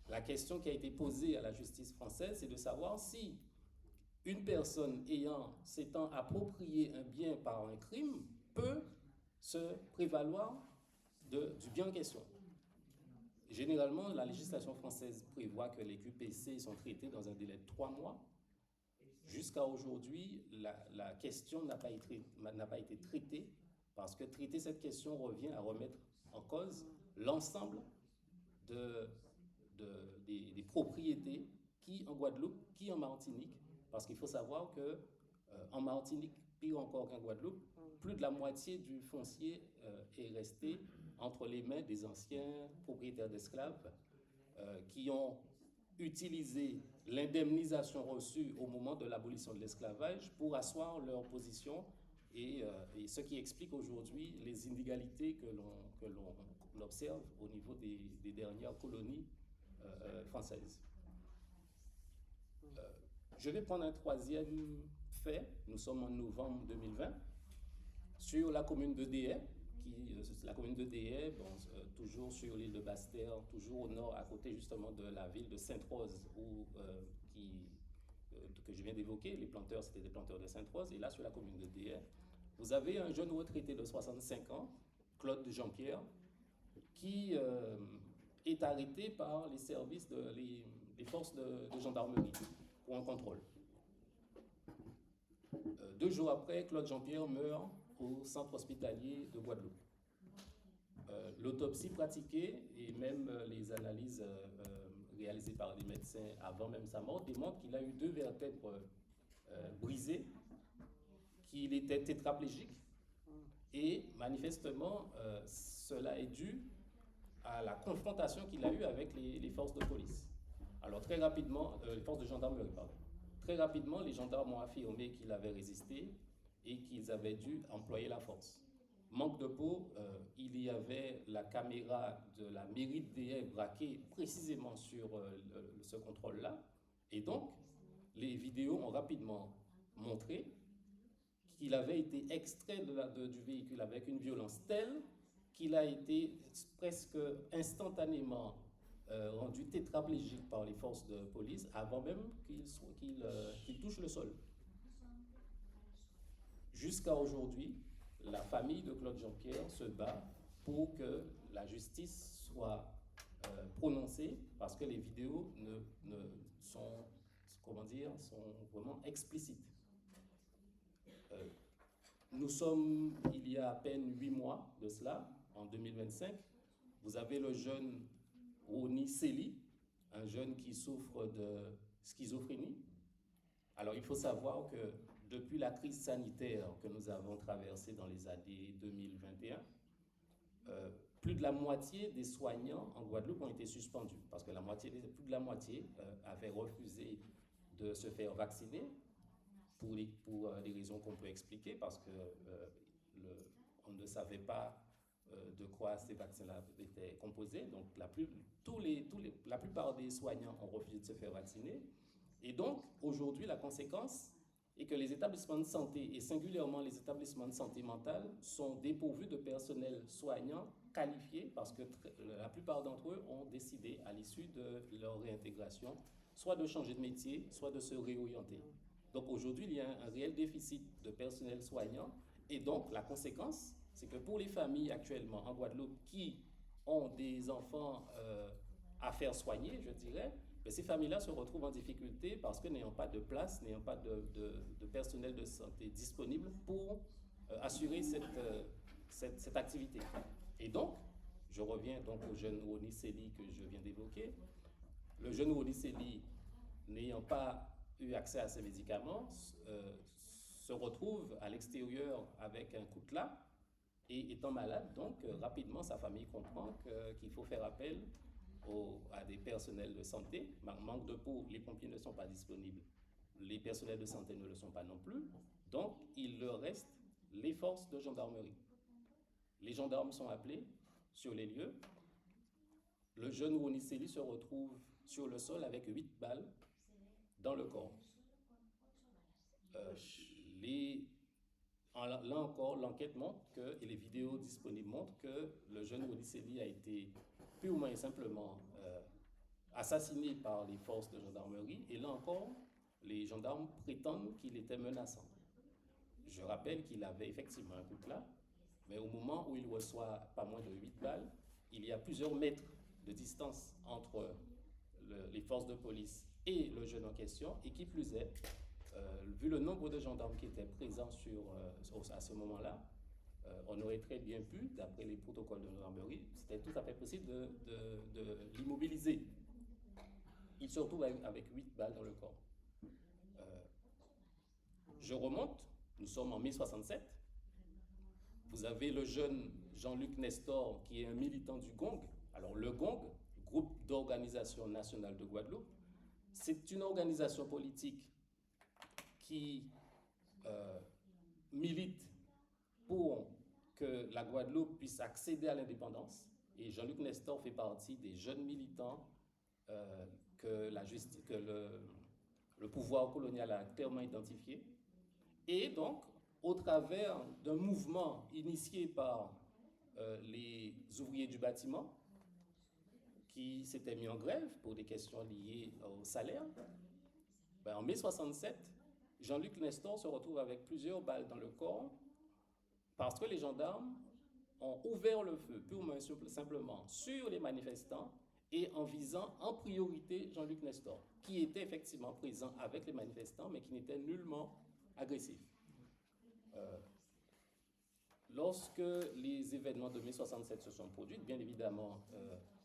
La question qui a été posée à la justice française, c'est de savoir si une personne s'étant approprié un bien par un crime peut se prévaloir du bien en question. Généralement, la législation française prévoit que les QPC sont traités dans un délai de 3 mois. Jusqu'à aujourd'hui, la question n'a pas été traitée parce que traiter cette question revient à remettre en cause l'ensemble des propriétés qui en Guadeloupe, qui en Martinique, parce qu'il faut savoir que en Martinique, pire encore qu'en Guadeloupe, plus de la moitié du foncier est resté entre les mains des anciens propriétaires d'esclaves qui ont utilisé l'indemnisation reçue au moment de l'abolition de l'esclavage pour asseoir leur position et ce qui explique aujourd'hui les inégalités que l'on observe au niveau des dernières colonies françaises. Je vais prendre un troisième fait. Nous sommes en novembre 2020 sur la commune de Déhay, la commune de Déhay, toujours sur l'île de Basse-Terre, toujours au nord, à côté justement de la ville de Sainte-Rose, que je viens d'évoquer. Les planteurs, c'était des planteurs de Sainte-Rose. Et là, sur la commune de Déhay, vous avez un jeune retraité de 65 ans, Claude Jean-Pierre, qui est arrêté par les services, les forces de gendarmerie pour un contrôle. 2 jours après, Claude Jean-Pierre meurt au centre hospitalier de Guadeloupe. L'autopsie pratiquée et même les analyses réalisées par les médecins avant même sa mort démontrent qu'il a eu 2 vertèbres brisées, qu'il était tétraplégique et manifestement cela est dû à la confrontation qu'il a eue avec les forces de police. Alors très rapidement, les forces de gendarmerie, pardon. Très rapidement, les gendarmes ont affirmé qu'il avait résisté et qu'ils avaient dû employer la force. Manque de peau, il y avait la caméra de la mairie de Déhay braquée précisément sur ce contrôle-là. Et donc, les vidéos ont rapidement montré qu'il avait été extrait du véhicule avec une violence telle qu'il a été presque instantanément rendu tétraplégique par les forces de police avant même qu'il touche le sol. Jusqu'à aujourd'hui, la famille de Claude Jean-Pierre se bat pour que la justice soit prononcée parce que les vidéos sont vraiment explicites. Nous sommes, il y a à peine 8 mois de cela, en 2025, vous avez le jeune Roni Sely, un jeune qui souffre de schizophrénie. Alors il faut savoir que depuis la crise sanitaire que nous avons traversée dans les années 2021, plus de la moitié des soignants en Guadeloupe ont été suspendus parce que plus de la moitié avaient refusé de se faire vacciner pour des raisons qu'on peut expliquer parce que on ne savait pas de quoi ces vaccins-là étaient composés. Donc la plupart des soignants ont refusé de se faire vacciner. Et donc aujourd'hui, la conséquence est que les établissements de santé, et singulièrement les établissements de santé mentale, sont dépourvus de personnel soignant qualifié parce que la plupart d'entre eux ont décidé à l'issue de leur réintégration soit de changer de métier, soit de se réorienter. Donc aujourd'hui, il y a un réel déficit de personnel soignant et donc la conséquence, c'est que pour les familles actuellement en Guadeloupe qui ont des enfants à faire soigner, je dirais, mais ces familles-là se retrouvent en difficulté parce que n'ayant pas de place, n'ayant pas de personnel de santé disponible pour assurer cette activité. Et donc, je reviens donc au jeune Roni Sely que je viens d'évoquer. Le jeune Roni Sely, n'ayant pas eu accès à ces médicaments, se retrouve à l'extérieur avec un coutelas et étant malade, donc rapidement sa famille comprend qu'il faut faire appel à des personnels de santé. Manque de peau, les pompiers ne sont pas disponibles, les personnels de santé ne le sont pas non plus, donc il leur reste les forces de gendarmerie. Les gendarmes sont appelés sur les lieux. Le jeune Roni Sely se retrouve sur le sol avec 8 balles dans le corps. Là encore, l'enquête montre et les vidéos disponibles montrent que le jeune Roni Sely a été purement et simplement assassiné par les forces de gendarmerie. Et là encore, les gendarmes prétendent qu'il était menaçant. Je rappelle qu'il avait effectivement un coutelas, mais au moment où il reçoit pas moins de 8 balles, il y a plusieurs mètres de distance entre les forces de police et le jeune en question, et qui plus est, vu le nombre de gendarmes qui étaient présents à ce moment-là, on aurait très bien pu, d'après les protocoles de gendarmerie, c'était tout à fait possible de l'immobiliser. Il se retrouve avec 8 balles dans le corps. Je remonte, nous sommes en mai 67. Vous avez le jeune Jean-Luc Nestor, qui est un militant du GONG. Alors le GONG, Groupe d'Organisation Nationale de Guadeloupe, c'est une organisation politique qui milite pour que la Guadeloupe puisse accéder à l'indépendance. Et Jean-Luc Nestor fait partie des jeunes militants que le pouvoir colonial a clairement identifiés. Et donc, au travers d'un mouvement initié par les ouvriers du bâtiment, qui s'étaient mis en grève pour des questions liées au salaire, en mai 67, Jean-Luc Nestor se retrouve avec plusieurs balles dans le corps parce que les gendarmes ont ouvert le feu purement et simplement sur les manifestants et en visant en priorité Jean-Luc Nestor, qui était effectivement présent avec les manifestants, mais qui n'était nullement agressif. Lorsque les événements de mai 67 se sont produits, bien évidemment,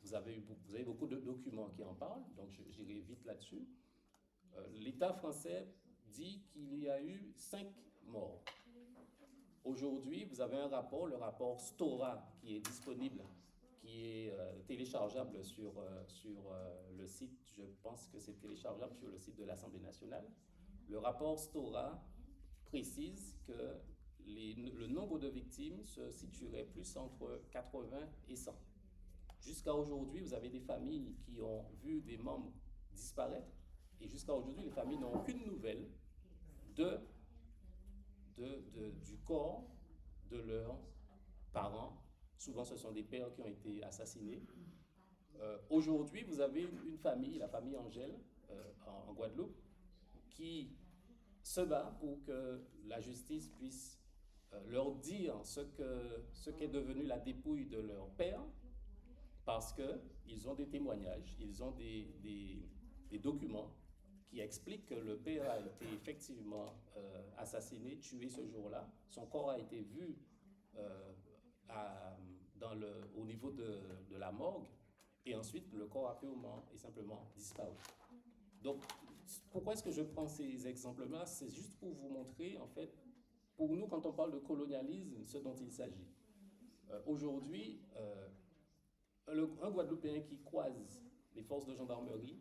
vous avez beaucoup de documents qui en parlent, donc j'irai vite là-dessus. L'État français dit qu'il y a eu 5 morts. Aujourd'hui, vous avez un rapport, le rapport Stora, qui est disponible, qui est téléchargeable sur le site, je pense que c'est téléchargeable sur le site de l'Assemblée nationale. Le rapport Stora précise que le nombre de victimes se situerait plus entre 80 et 100. Jusqu'à aujourd'hui, vous avez des familles qui ont vu des membres disparaître, et jusqu'à aujourd'hui, les familles n'ont aucune nouvelle du corps de leurs parents. Souvent, ce sont des pères qui ont été assassinés. Aujourd'hui, vous avez une famille, la famille Angèle, en Guadeloupe, qui se bat pour que la justice puisse leur dire ce qu'est devenu la dépouille de leur père, parce qu'ils ont des témoignages, ils ont des documents qui expliquent que le père a été effectivement assassiné, tué ce jour-là. Son corps a été vu au niveau de la morgue, et ensuite le corps a purement et simplement disparu. Donc, pourquoi est-ce que je prends ces exemples-là? C'est juste pour vous montrer, en fait, pour nous, quand on parle de colonialisme, ce dont il s'agit. Aujourd'hui, un Guadeloupéen qui croise les forces de gendarmerie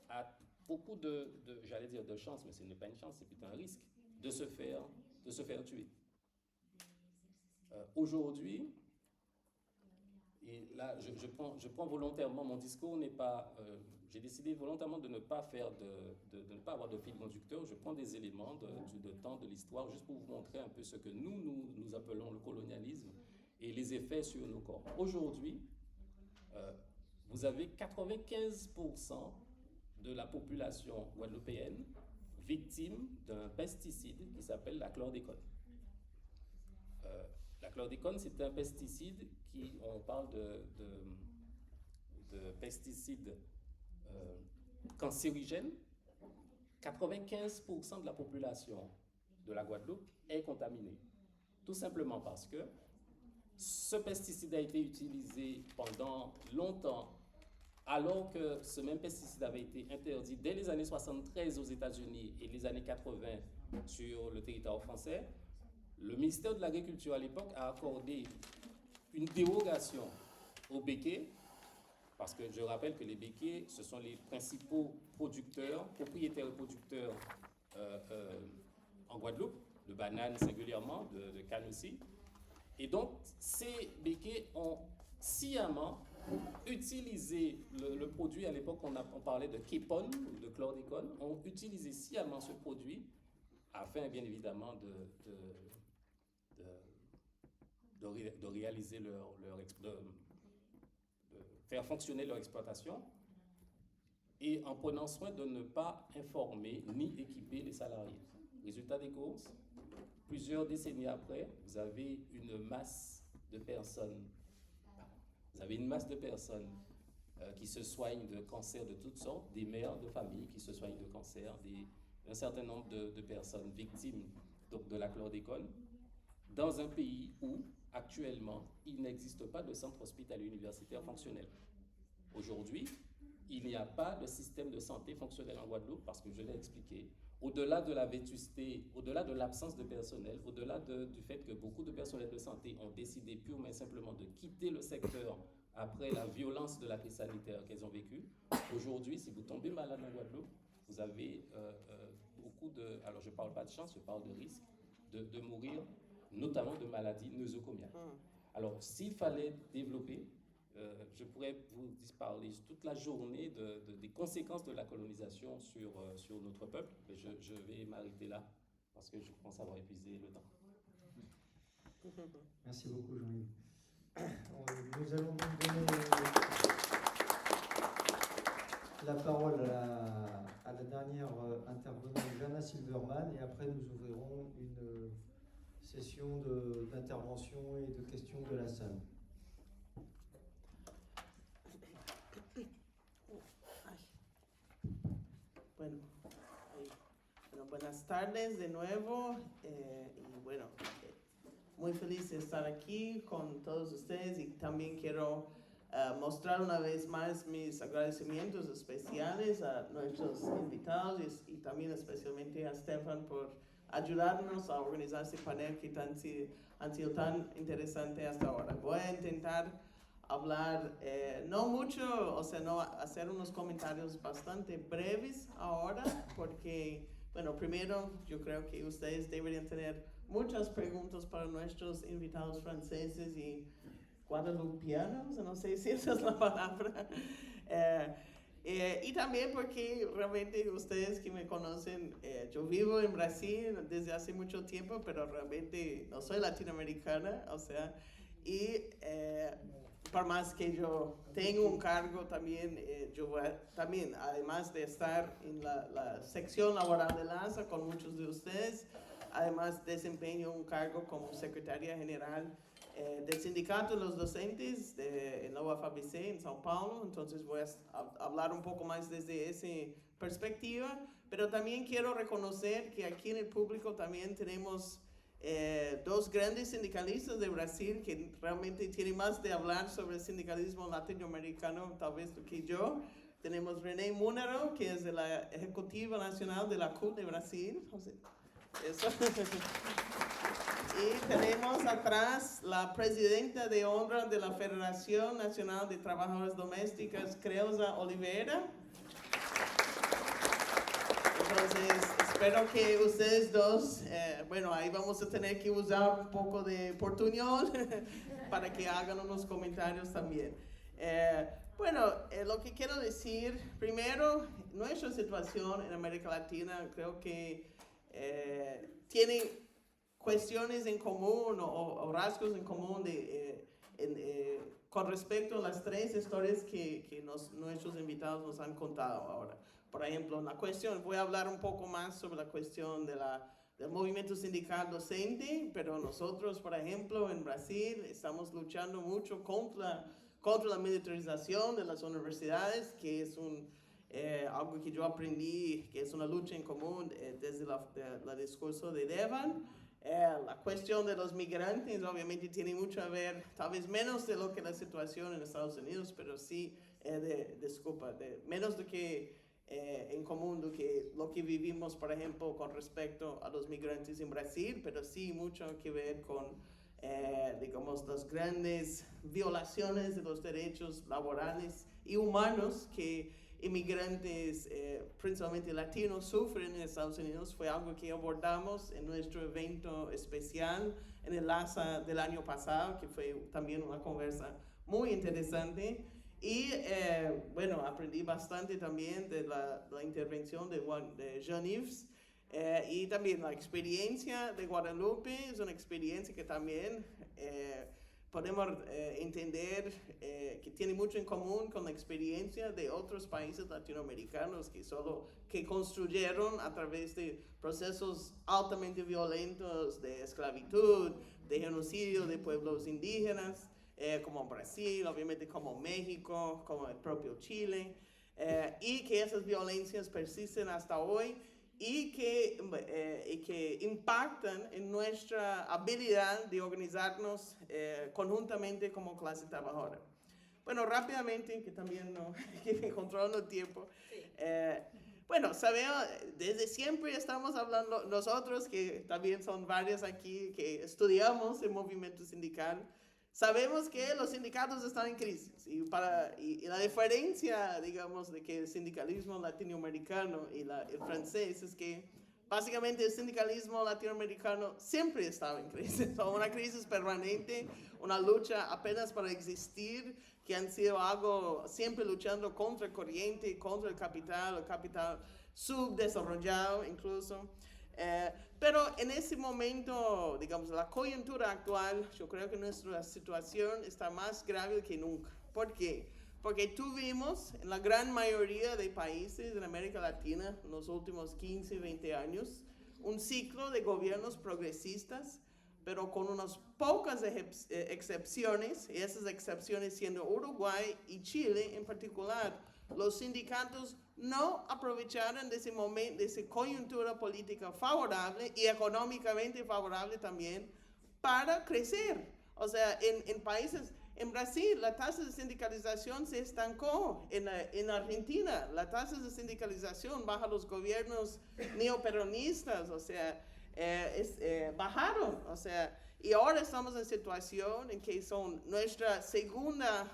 a beaucoup j'allais dire de chance, mais ce n'est pas une chance, c'est plutôt un risque, de se faire tuer. Aujourd'hui, et là je prends volontairement, mon discours n'est pas, j'ai décidé volontairement de ne pas ne pas avoir de fil conducteur. Je prends des éléments de temps de l'histoire juste pour vous montrer un peu ce que nous appelons le colonialisme et les effets sur nos corps. Aujourd'hui, vous avez 95% de la population guadeloupéenne victime d'un pesticide qui s'appelle la chlordécone. La chlordécone, c'est un pesticide on parle de pesticide cancérigène. 95% de la population de la Guadeloupe est contaminée. Tout simplement parce que ce pesticide a été utilisé pendant longtemps, alors que ce même pesticide avait été interdit dès les années 73 aux États-Unis et les années 80 sur le territoire français. Le ministère de l'Agriculture à l'époque a accordé une dérogation aux béquets, parce que je rappelle que les béquets, ce sont les principaux propriétaires et producteurs en Guadeloupe, de bananes singulièrement, de canne aussi. Et donc, ces béquets ont sciemment utilisé le produit, à l'époque on parlait de képone ou de chlordécone, ont utilisé sciemment ce produit afin bien évidemment de réaliser de faire fonctionner leur exploitation, et en prenant soin de ne pas informer ni équiper les salariés. Résultat des courses, plusieurs décennies après, vous avez une masse de personnes qui se soignent de cancers de toutes sortes, des mères de famille qui se soignent de cancer, un certain nombre de personnes victimes donc de la chlordécone, dans un pays où, actuellement, il n'existe pas de centre hospitalier universitaire fonctionnel. Aujourd'hui, il n'y a pas de système de santé fonctionnel en Guadeloupe parce que je l'ai expliqué. Au-delà de la vétusté, au-delà de l'absence de personnel, au-delà du fait que beaucoup de personnels de santé ont décidé purement et simplement de quitter le secteur après la violence de la crise sanitaire qu'elles ont vécue, aujourd'hui, si vous tombez malade en Guadeloupe, vous avez beaucoup de... Alors, je ne parle pas de chance, je parle de risque de mourir, notamment de maladies nosocomiales. Alors, s'il fallait développer, je pourrais vous parler toute la journée des conséquences de la colonisation sur notre peuple, mais je vais m'arrêter là parce que je pense avoir épuisé le temps. Merci beaucoup, Jean-Yves. Nous allons donc donner la parole à la dernière intervenante, Jana Silverman, et après nous ouvrirons une session d'intervention et de questions de la salle. Buenas tardes de nuevo, y bueno, muy feliz de estar aquí con todos ustedes, y también quiero mostrar una vez más mis agradecimientos especiales a nuestros invitados y también especialmente a Stefan por ayudarnos a organizar este panel que han sido tan interesante hasta ahora. Voy a intentar hablar no mucho, o sea, no hacer unos comentarios bastante breves ahora, porque, bueno, primero yo creo que ustedes deberían tener muchas preguntas para nuestros invitados franceses y guadalupianos, no sé si esa es la palabra. Y también porque realmente ustedes que me conocen, yo vivo en Brasil desde hace mucho tiempo, pero realmente no soy latinoamericana, o sea, y por más que yo tengo un cargo también, yo también, además de estar en la sección laboral de LASA con muchos de ustedes, además desempeño un cargo como secretaria general del sindicato de los docentes en la UFABC en São Paulo, entonces voy a hablar un poco más desde esa perspectiva, pero también quiero reconocer que aquí en el público también tenemos dos grandes sindicalistas de Brasil que realmente tienen más de hablar sobre el sindicalismo latinoamericano tal vez que yo. Tenemos René Múnaro, que es de la Ejecutiva Nacional de la CUT de Brasil. Eso. Y tenemos atrás la presidenta de honra de la Federación Nacional de Trabajadoras Domésticas, Creusa Oliveira. Entonces, espero que ustedes dos, bueno, ahí vamos a tener que usar un poco de portuñol para que hagan unos comentarios también. Bueno, lo que quiero decir, primero, nuestra situación en América Latina creo que tiene cuestiones en común o rasgos en común con respecto a las tres historias que nuestros invitados nos han contado ahora. Por ejemplo, la cuestión, voy a hablar un poco más sobre la cuestión del movimiento sindical docente, pero nosotros, por ejemplo, en Brasil estamos luchando mucho contra la militarización de las universidades, que es algo que yo aprendí, que es una lucha en común desde el discurso de Devan. La cuestión de los migrantes obviamente tiene mucho a ver, tal vez menos de lo que la situación en Estados Unidos, pero sí, menos de que en común de que lo que vivimos, por ejemplo, con respecto a los migrantes en Brasil, pero sí mucho que ver con, digamos, las grandes violaciones de los derechos laborales y humanos que inmigrantes, principalmente latinos, sufren en Estados Unidos. Fue algo que abordamos en nuestro evento especial en el LASA del año pasado, que fue también una conversa muy interesante. Y bueno, aprendí bastante también de la intervención de Jean-Yves. Y también la experiencia de Guadalupe es una experiencia que también podemos entender que tiene mucho en común con la experiencia de otros países latinoamericanos que construyeron a través de procesos altamente violentos de esclavitud, de genocidio de pueblos indígenas, como Brasil, obviamente como México, como el propio Chile, y que esas violencias persisten hasta hoy y que impactan en nuestra habilidad de organizarnos conjuntamente como clase trabajadora. Bueno, rápidamente, que también que me controlo el tiempo. Sí. Bueno, sabemos, desde siempre estamos hablando, nosotros que también son varios aquí que estudiamos el movimiento sindical, sabemos que los sindicatos están en crisis y la diferencia, digamos, de que el sindicalismo latinoamericano y el francés es que básicamente el sindicalismo latinoamericano siempre estaba en crisis, o una crisis permanente, una lucha apenas para existir, que han sido algo siempre luchando contra el corriente, contra el capital subdesarrollado incluso. Pero en ese momento, digamos, la coyuntura actual, yo creo que nuestra situación está más grave que nunca. ¿Por qué? Porque tuvimos en la gran mayoría de países en América Latina en los últimos 15, 20 años un ciclo de gobiernos progresistas, pero con unas pocas excepciones, y esas excepciones siendo Uruguay y Chile en particular. Los sindicatos no aprovecharon de ese momento, de esa coyuntura política favorable y económicamente favorable también para crecer. O sea, en países, en Brasil la tasa de sindicalización se estancó, en Argentina la tasa de sindicalización bajo los gobiernos neoperonistas, o sea, bajaron, o sea, y ahora estamos en situación en que son nuestra segunda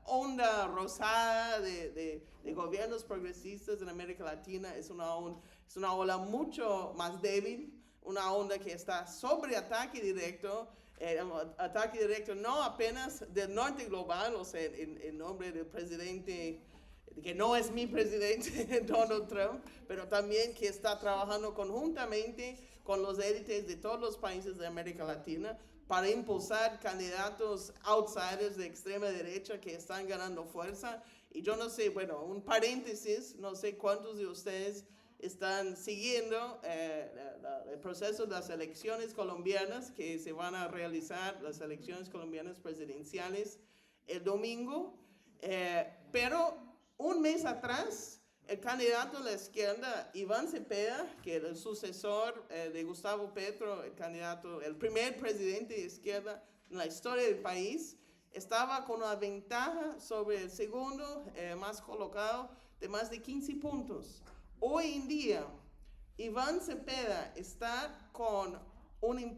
onda rosada de gobiernos progresistas en América Latina. Es una ola mucho más débil, una onda que está sobre ataque directo no apenas del norte global, o sea, en nombre del presidente, que no es mi presidente, Donald Trump, pero también que está trabajando conjuntamente con los élites de todos los países de América Latina para impulsar candidatos outsiders de extrema derecha que están ganando fuerza. Y yo no sé, bueno, un paréntesis, no sé cuántos de ustedes están siguiendo el proceso de las elecciones colombianas que se van a realizar, las elecciones colombianas presidenciales el domingo, pero un mes atrás, el candidato de la izquierda, Iván Cepeda, que era el sucesor de Gustavo Petro, el primer presidente de izquierda en la historia del país, estaba con una ventaja sobre el segundo más colocado de más de 15 puntos. Hoy en día, Iván Cepeda está con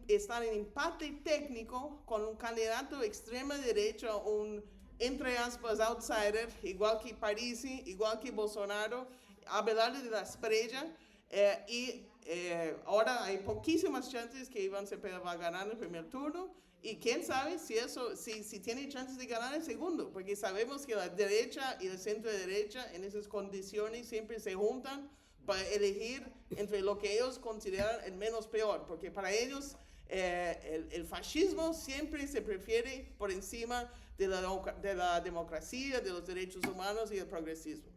están en empate técnico con un candidato de extrema derecha, un entre aspas outsider, igual que Parisi, igual que Bolsonaro, Abelardo de la Espriella, y ahora hay poquísimas chances que Iván Cepeda va a ganar el primer turno, y quién sabe si tiene chances de ganar el segundo, porque sabemos que la derecha y el centro derecha en esas condiciones siempre se juntan para elegir entre lo que ellos consideran el menos peor, porque para ellos el fascismo siempre se prefiere por encima de la democracia, de los derechos humanos y del progresismo.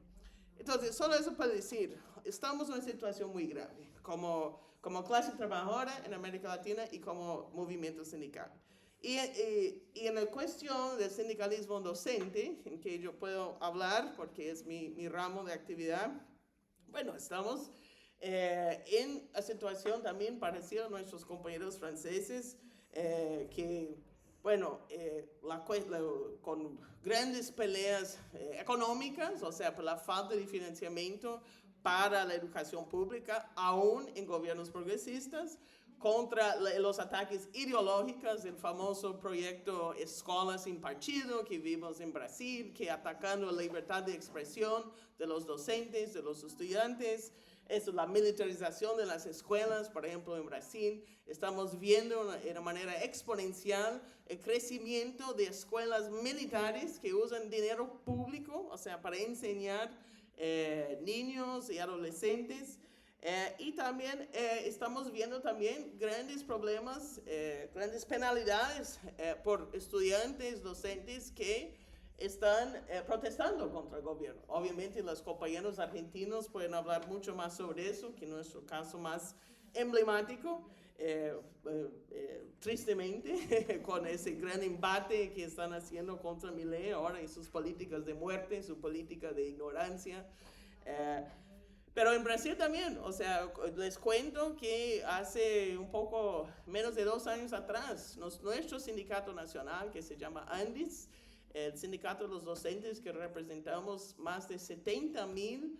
Entonces, solo eso para decir, estamos en una situación muy grave, como clase trabajadora en América Latina y como movimiento sindical. Y en la cuestión del sindicalismo docente, en que yo puedo hablar porque es mi ramo de actividad, bueno, estamos en una situación también parecida a nuestros compañeros franceses, que, bueno, con grandes peleas económicas, o sea, por la falta de financiamiento para la educación pública, aún en gobiernos progresistas, contra los ataques ideológicos del famoso proyecto Escola Sin Partido que vimos en Brasil, que atacando la libertad de expresión de los docentes, de los estudiantes, es la militarización de las escuelas, por ejemplo, en Brasil. Estamos viendo de manera exponencial el crecimiento de escuelas militares que usan dinero público, o sea, para enseñar niños y adolescentes. Y también estamos viendo también grandes problemas, grandes penalidades por estudiantes, docentes que están protestando contra el gobierno. Obviamente los compañeros argentinos pueden hablar mucho más sobre eso, que nuestro caso más emblemático, tristemente, con ese gran embate que están haciendo contra Milei ahora y sus políticas de muerte, su política de ignorancia. Pero en Brasil también, o sea, les cuento que hace un poco menos de 2 años atrás, nuestro sindicato nacional, que se llama ANDES, el sindicato de los docentes, que representamos más de 70,000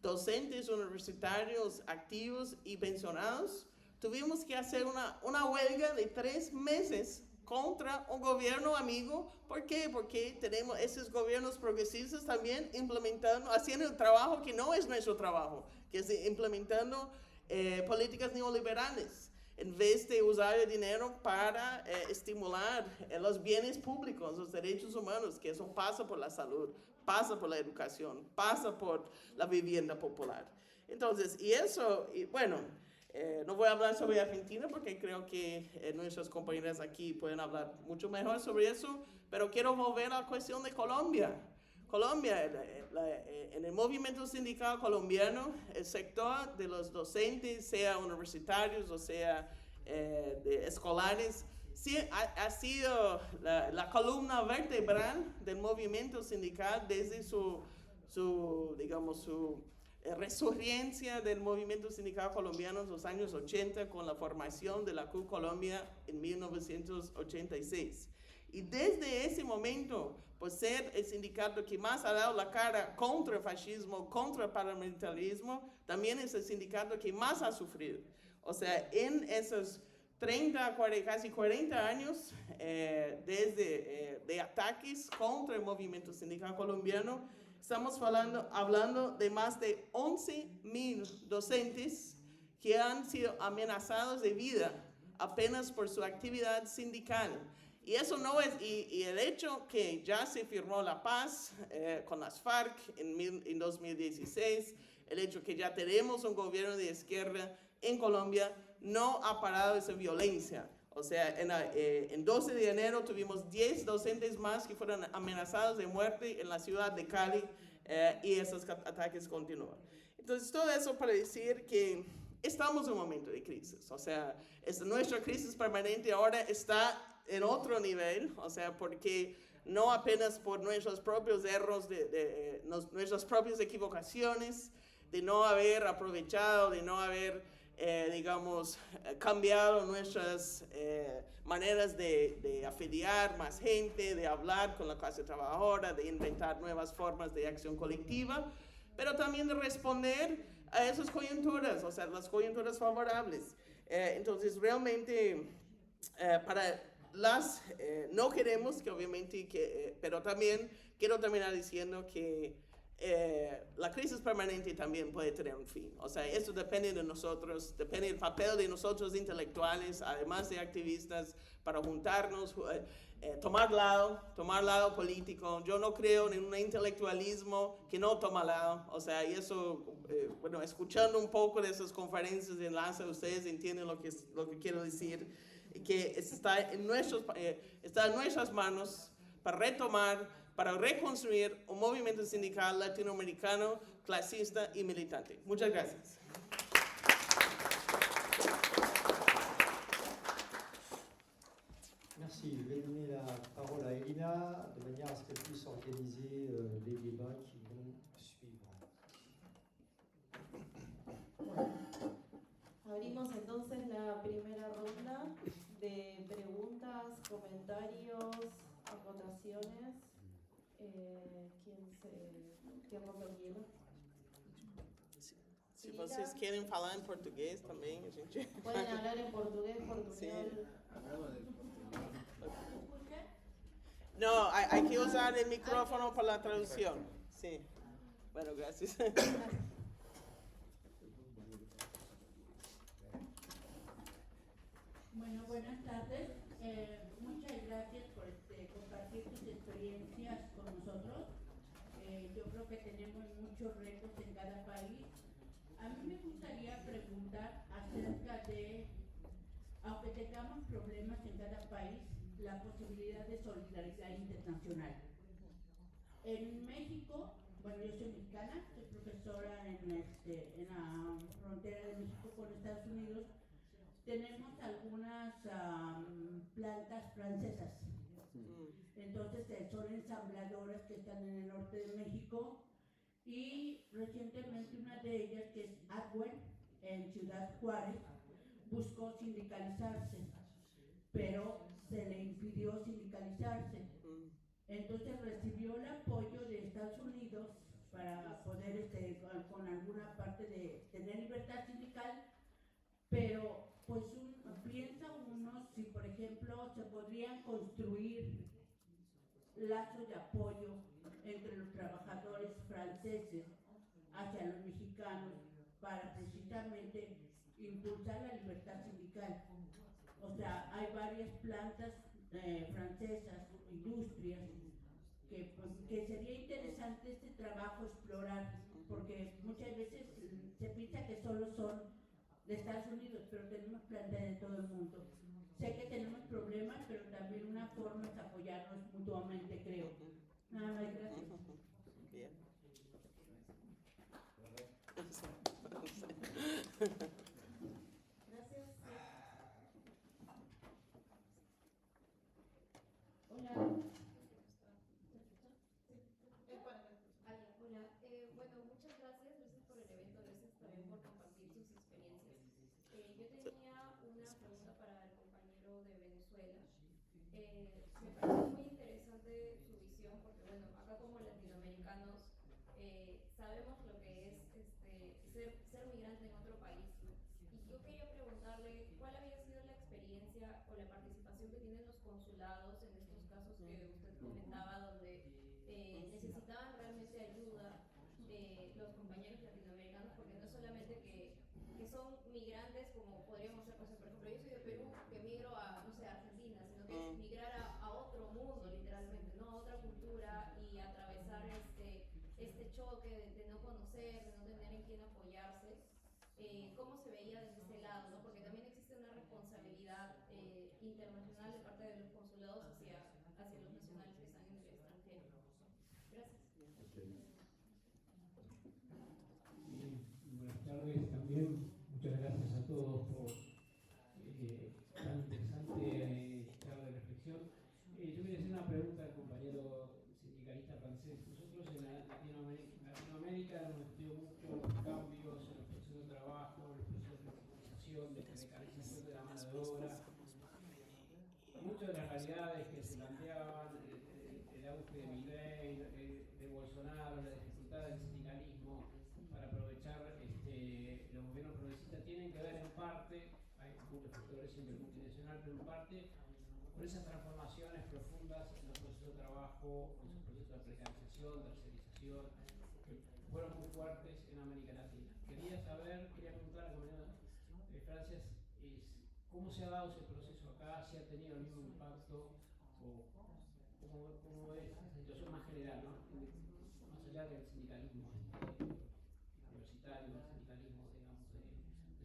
docentes universitarios activos y pensionados, tuvimos que hacer una huelga de 3 meses contra un gobierno amigo. ¿Por qué? Porque tenemos esos gobiernos progresistas también haciendo el trabajo que no es nuestro trabajo, que es implementando políticas neoliberales, en vez de usar el dinero para estimular los bienes públicos, los derechos humanos, que eso pasa por la salud, pasa por la educación, pasa por la vivienda popular. Entonces, no voy a hablar sobre Argentina porque creo que nuestras compañeras aquí pueden hablar mucho mejor sobre eso, pero quiero volver a la cuestión de Colombia. Colombia, en el movimiento sindical colombiano, el sector de los docentes, sea universitarios o sea escolares, sí, ha sido la columna vertebral del movimiento sindical desde su resurgencia del movimiento sindical colombiano en los años 80 con la formación de la CUT Colombia en 1986. Y desde ese momento, por ser el sindicato que más ha dado la cara contra el fascismo, contra el paramilitarismo, también es el sindicato que más ha sufrido. O sea, en esos 30, casi 40 años de ataques contra el movimiento sindical colombiano, estamos hablando de más de 11,000 docentes que han sido amenazados de vida apenas por su actividad sindical. Y eso no es, y el hecho que ya se firmó la paz con las FARC en 2016, el hecho que ya tenemos un gobierno de izquierda en Colombia, no ha parado esa violencia. O sea, en 12 de enero tuvimos 10 docentes más que fueron amenazados de muerte en la ciudad de Cali y esos ataques continúan. Entonces, todo eso para decir que estamos en un momento de crisis. O sea, nuestra crisis permanente ahora está en otro nivel, o sea, porque no apenas por nuestros propios errores, nuestras propias equivocaciones, de no haber aprovechado, de no haber cambiado nuestras maneras de afiliar más gente, de hablar con la clase trabajadora, de inventar nuevas formas de acción colectiva, pero también de responder a esas coyunturas, o sea, las coyunturas favorables. Entonces, realmente, para no queremos que obviamente, pero también quiero terminar diciendo que la crisis permanente también puede tener un fin. O sea, eso depende de nosotros, depende del papel de nosotros intelectuales, además de activistas, para juntarnos, tomar lado político. Yo no creo en un intelectualismo que no toma lado. O sea, y eso, bueno, escuchando un poco de esas conferencias de enlace, ustedes entienden lo que quiero decir, que está en nuestras manos para retomar, para reconstruir un movimiento sindical latinoamericano, clasista y militante. Muchas gracias. Merci. Je vais donner la parole à Elina de manière à ce qu'elle puisse organiser les débats qui vont suivre. Abrimos entonces la primera ronda de preguntas, comentarios, acotaciones. ¿Quién rompe el hielo? Se vocês querem falar em português também, a gente... Pueden hablar en portugués, portuñol. Sí. No, hay que usar el micrófono para la traducción. Sí. Bueno, gracias. Bueno, buenas tardes. Muchas gracias por compartir tus experiencias con nosotros. Yo creo que tenemos muchos retos en cada país. A mí me gustaría preguntar acerca de, aunque tengamos problemas en cada país, la posibilidad de solidaridad internacional. En México, bueno, yo soy mexicana, soy profesora en la frontera de México con Estados Unidos. Tenemos algunas plantas francesas. Entonces son ensambladoras que están en el norte de México y recientemente una de ellas, que es Atwell, en Ciudad Juárez, buscó sindicalizarse, pero se le impidió sindicalizarse. Entonces recibió el apoyo de Estados Unidos para poder con alguna parte de tener libertad sindical, pero pues piensa uno si por ejemplo se podrían construir lazos de apoyo entre los trabajadores franceses hacia los mexicanos para precisamente impulsar la libertad sindical. O sea, hay varias plantas francesas, industrias, que sería interesante este trabajo explorar, porque muchas veces se piensa que solo son de Estados Unidos, pero tenemos plantas de todo el mundo. Sé que tenemos problemas, pero también una forma es apoyarnos mutuamente, creo. Nada más, gracias. Bien. Gracias. Hola. Hola, bueno, muchas gracias por el evento, gracias también por compartir sus experiencias. Yo tenía una pregunta para el compañero de Venezuela. Me parece muy interesante su visión porque, bueno, acá como latinoamericanos sabemos lo que es ser migrante en otro país, ¿no? Y yo quería preguntarle cuál había sido la experiencia o la participación que tienen los consulados en estos casos que usted comentaba, donde necesitaban realmente ayuda los compañeros latinoamericanos, porque no es solamente que son migrantes como podríamos ser, pues, por ejemplo, yo soy de Perú, que migro a, no sé, Argentina, sino que es migrar a otro mundo, literalmente, ¿no? A otra cultura y atravesar este choque de no conocer, de no tener en quién apoyarse. ¿Cómo se veía desde ese lado, ¿no? Porque también existe una responsabilidad internacional de parte de los consulados hacia los nacionales que están en el extranjero. Gracias. Buenas tardes también. Muchas gracias a todos por tan interesante charla de reflexión. Yo quería hacer una pregunta al compañero sindicalista francés. Nosotros en Latinoamérica hemos tenido muchos cambios en los procesos de trabajo, en los procesos de organización, de precarización de la mano de obra. Muchas de las siempre multinacional, pero en parte por esas transformaciones profundas en los procesos de trabajo, en esos procesos de precarización, tercerización, que fueron muy fuertes en América Latina. Quería preguntar al compañero de Francia, ¿cómo se ha dado ese proceso acá? ¿Si ha tenido el mismo impacto? ¿O cómo es esa situación más general, ¿no? Más allá del sindicalismo universitario, el sindicalismo, digamos, del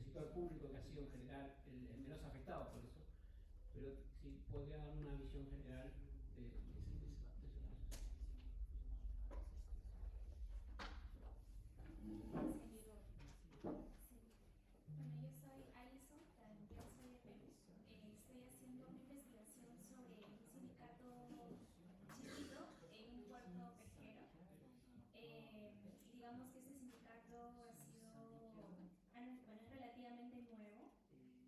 sector público, que ha sido en general el menos afectado por eso? Pero si podría dar una visión general de ese proceso. Bueno, yo soy Alison, también soy de Perú. Estoy haciendo una investigación sobre un sindicato chiquito en un puerto pesquero. Digamos que este sindicato ha sido, bueno, es relativamente nuevo,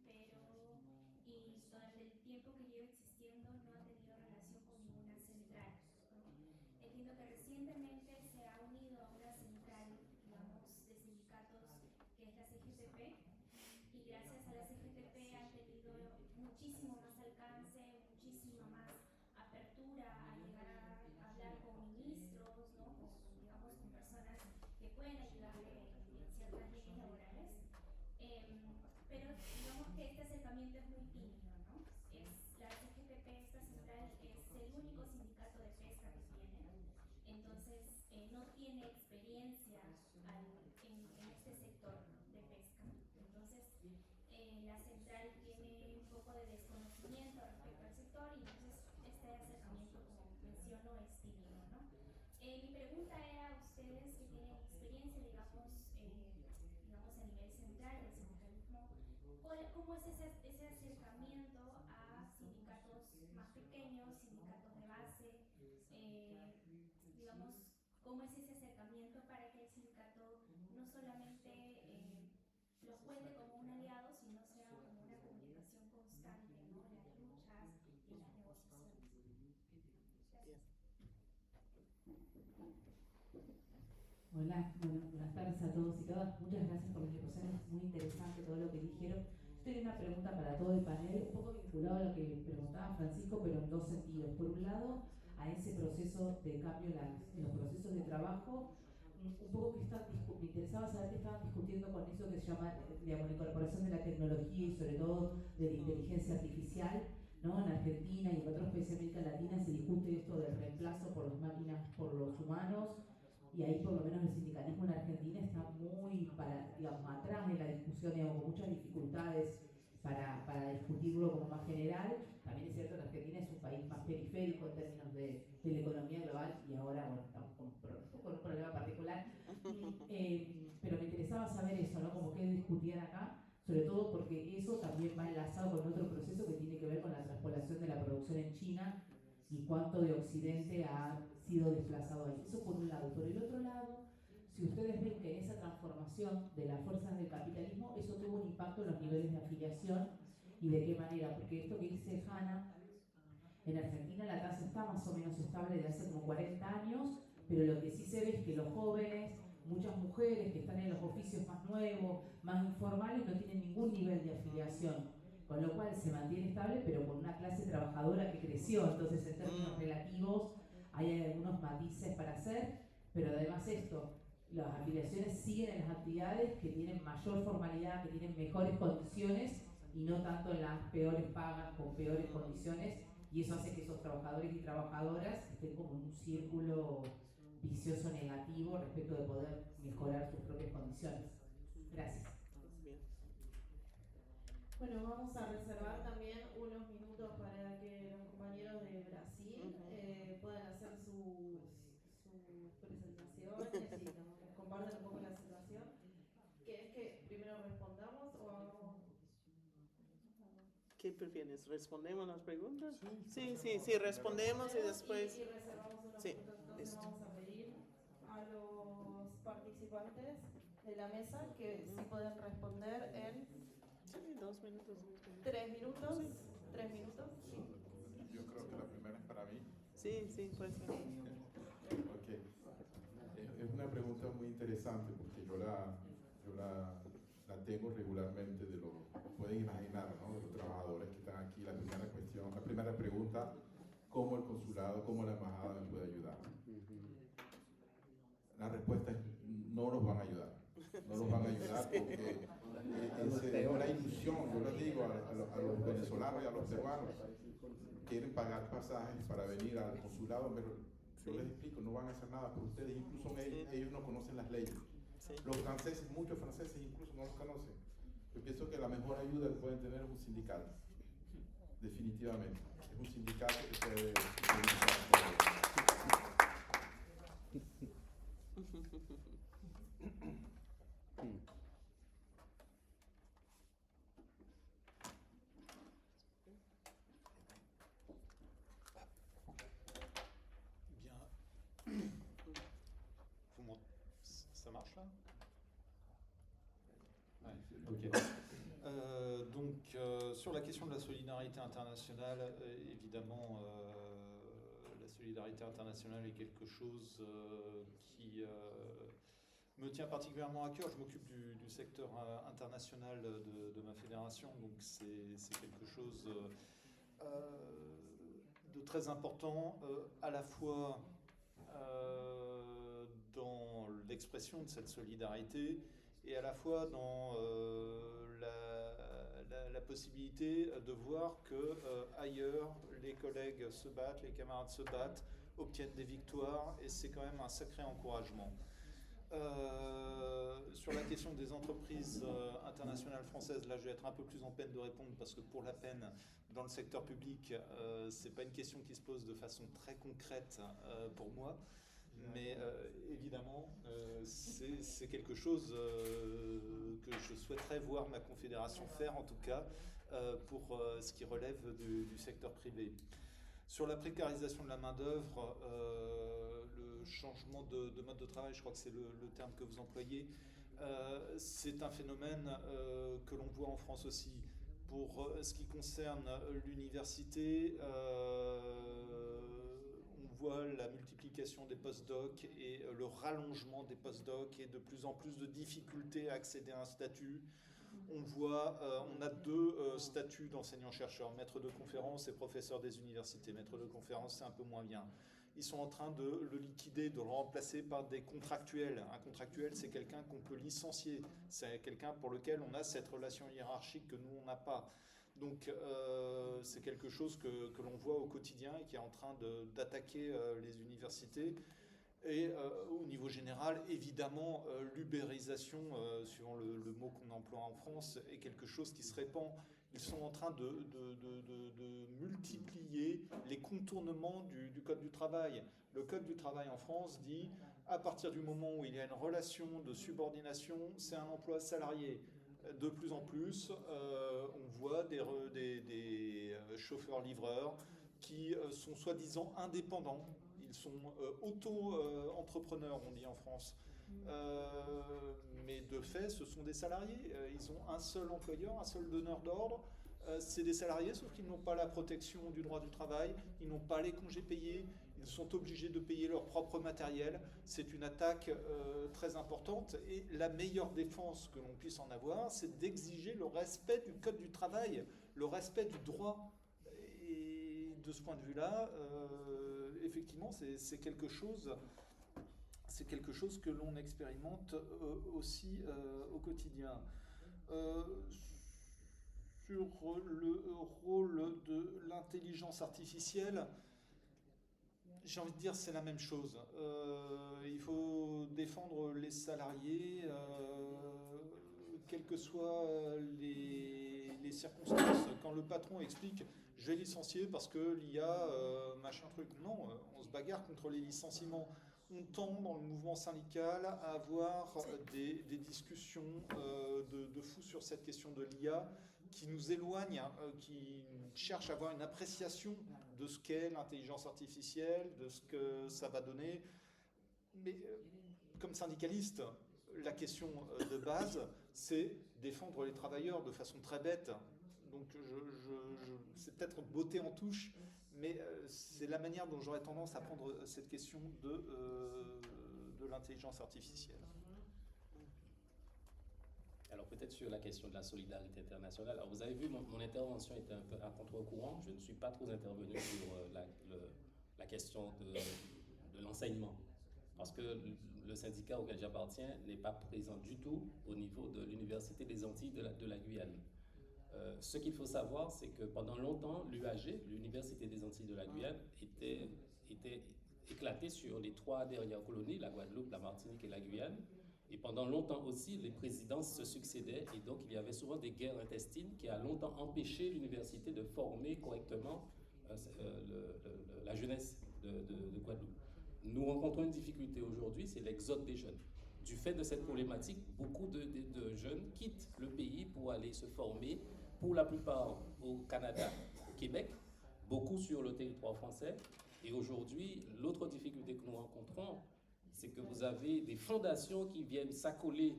pero y durante el tiempo que lleva existiendo no ha tenido relación con ninguna central, ¿no? Entiendo que recientemente se ha unido a una central, digamos, de sindicatos que es la CGTP, y gracias a la CGTP han tenido muchísimo más alcance, muchísima más apertura a llegar a hablar con ministros, ¿no? Digamos, con personas que pueden ayudarle en ciertas leyes laborales. Pero digamos que este acercamiento es muy tímido, ¿no? La CGTP, esta central, es el único sindicato de pesca que tiene, entonces no tiene experiencia en este sector de pesca. Entonces la central tiene un poco de desconocimiento respecto al sector, y entonces este acercamiento, como menciono, es tímido, ¿no? Mi pregunta era a ustedes que tienen experiencia, digamos a nivel central del sindicalismo, ¿cómo es ese acercamiento a sindicatos más pequeños, sindicatos de base? Digamos, ¿cómo es ese acercamiento para que el sindicato no solamente los cuente como un aliado, sino sea como una comunicación constante, ¿no? En las luchas y en las negociaciones? Gracias. Hola, bueno, buenas tardes a todos y todas. Muchas gracias por las exposiciones, muy interesante todo lo que dijeron. Yo tenía una pregunta para todo el panel, un poco vinculado a lo que preguntaba Francisco, pero en dos sentidos. Por un lado, a ese proceso de cambio en los procesos de trabajo, un poco que me interesaba saber que estaban discutiendo con eso que se llama, digamos, la incorporación de la tecnología y sobre todo de la inteligencia artificial, ¿no? En Argentina y en otros países de América Latina se discute esto del reemplazo por las máquinas por los humanos, y ahí por lo menos el sindicalismo en Argentina está muy atrás en la discusión, digamos, con muchas dificultades para discutirlo como más general. También es cierto que Argentina es un país más periférico en términos de la economía global, y ahora bueno, estamos con un problema particular. Pero me interesaba saber eso, ¿no? Como que discutían acá, sobre todo porque eso también va enlazado con otro proceso que tiene que ver con la transpolación de la producción en China y cuánto de Occidente ha sido desplazado ahí. Eso por un lado. Por el otro lado, si ustedes ven que en esa transformación de las fuerzas del capitalismo, eso tuvo un impacto en los niveles de afiliación, y de qué manera, porque esto que dice Hanna, en Argentina la tasa está más o menos estable de hace como 40 años, pero lo que sí se ve es que los jóvenes, muchas mujeres que están en los oficios más nuevos, más informales, no tienen ningún nivel de afiliación, con lo cual se mantiene estable, pero con una clase trabajadora que creció. Entonces, en términos relativos, hay algunos matices para hacer, pero además esto, las afiliaciones siguen en las actividades que tienen mayor formalidad, que tienen mejores condiciones, y no tanto en las peores pagas, con peores condiciones, y eso hace que esos trabajadores y trabajadoras estén como en un círculo vicioso negativo respecto de poder mejorar sus propias condiciones. Gracias. Bueno, vamos a reservar también unos minutos para que los compañeros de Brasil puedan hacer sus presentaciones y nos compartan un poco la situación. ¿Querés que primero respondamos o hagamos? ¿Qué prefieres? ¿Respondemos las preguntas? Sí, respondemos y después... Y reservamos unos minutos, entonces vamos a pedir a los participantes de la mesa que sí pueden responder en... Sí, 2 minutos. 3 minutos. Sí. 3 minutos. Sí. Yo creo que la primera es para mí. Sí, pues. Okay. Es una pregunta muy interesante porque yo la tengo regularmente. Pueden imaginar, ¿no? De los trabajadores que están aquí. La primera cuestión, la primera pregunta, ¿cómo el consulado, cómo la embajada les puede ayudar? La respuesta es no nos van a ayudar. No nos van a ayudar porque es una ilusión. Yo les digo a los venezolanos y a los peruanos, quieren pagar pasajes para venir al consulado, pero yo les explico, no van a hacer nada por ustedes. Incluso ellos no conocen las leyes. Los franceses, muchos franceses incluso no los conocen. Yo pienso que la mejor ayuda que pueden tener es un sindicato. Definitivamente. Es un sindicato que puede... Ça marche là? Ouais, ok. Sur la question de la solidarité internationale, évidemment, la solidarité internationale est quelque chose qui me tient particulièrement à cœur. Je m'occupe du secteur international de ma fédération, donc c'est quelque chose de très important, à la fois dans l'expression de cette solidarité et à la fois dans la possibilité de voir que ailleurs les collègues se battent, les camarades se battent, obtiennent des victoires, et c'est quand même un sacré encouragement. Sur la question des entreprises internationales françaises, là je vais être un peu plus en peine de répondre parce que pour la peine, dans le secteur public, c'est pas une question qui se pose de façon très concrète pour moi. Mais évidemment, c'est quelque chose que je souhaiterais voir ma confédération faire, en tout cas, pour ce qui relève du secteur privé. Sur la précarisation de la main-d'œuvre, le changement de mode de travail, je crois que c'est le terme que vous employez, c'est un phénomène que l'on voit en France aussi. Pour ce qui concerne l'université, on voit la multiplication des post-docs et le rallongement des post-docs et de plus en plus de difficultés à accéder à un statut. On voit, on a deux statuts d'enseignants-chercheurs, maître de conférence et professeur des universités. Maître de conférence, c'est un peu moins bien. Ils sont en train de le liquider, de le remplacer par des contractuels. Un contractuel, c'est quelqu'un qu'on peut licencier. C'est quelqu'un pour lequel on a cette relation hiérarchique que nous, on n'a pas. Donc, c'est quelque chose que l'on voit au quotidien et qui est en train d'attaquer les universités. Et au niveau général, évidemment, l'ubérisation, suivant le mot qu'on emploie en France, est quelque chose qui se répand. Ils sont en train de multiplier les contournements du Code du travail. Le Code du travail en France dit, à partir du moment où il y a une relation de subordination, c'est un emploi salarié. De plus en plus, on voit des chauffeurs-livreurs qui sont soi-disant indépendants. Ils sont auto-entrepreneurs, on dit en France. Mais de fait, ce sont des salariés. Ils ont un seul employeur, un seul donneur d'ordre. C'est des salariés, sauf qu'ils n'ont pas la protection du droit du travail, ils n'ont pas les congés payés, ils sont obligés de payer leur propre matériel. C'est une attaque très importante, et la meilleure défense que l'on puisse en avoir, c'est d'exiger le respect du Code du travail, le respect du droit. Et de ce point de vue-là, effectivement, c'est quelque chose que l'on expérimente aussi au quotidien. Sur le rôle de l'intelligence artificielle, j'ai envie de dire c'est la même chose. Il faut défendre les salariés, quelles que soient les circonstances. Quand le patron explique « je vais licencier parce que l'IA, machin truc », non, on se bagarre contre les licenciements. On tend dans le mouvement syndical à avoir des discussions de fou sur cette question de l'IA qui nous éloignent, qui cherchent à avoir une appréciation de ce qu'est l'intelligence artificielle, de ce que ça va donner. Mais comme syndicaliste, la question de base, c'est défendre les travailleurs de façon très bête. Donc c'est peut-être beauté en touche, mais c'est la manière dont j'aurais tendance à prendre cette question de l'intelligence artificielle. Alors peut-être fait sur la question de la solidarité internationale. Alors, vous avez vu, mon intervention était un peu à contre-courant. Je ne suis pas trop intervenu sur la question de l'enseignement. Parce que le syndicat auquel j'appartiens n'est pas présent du tout au niveau de l'Université des Antilles de la Guyane. Ce qu'il faut savoir, c'est que pendant longtemps, l'UAG, l'Université des Antilles de la Guyane, était éclatée sur les 3 dernières colonies, la Guadeloupe, la Martinique et la Guyane. Et pendant longtemps aussi, les présidences se succédaient et donc il y avait souvent des guerres intestines qui a longtemps empêché l'université de former correctement la jeunesse de Guadeloupe. Nous rencontrons une difficulté aujourd'hui, c'est l'exode des jeunes. Du fait de cette problématique, beaucoup de jeunes quittent le pays pour aller se former, pour la plupart au Canada, au Québec, beaucoup sur le territoire français. Et aujourd'hui, l'autre difficulté que nous rencontrons, c'est que vous avez des fondations qui viennent s'accoler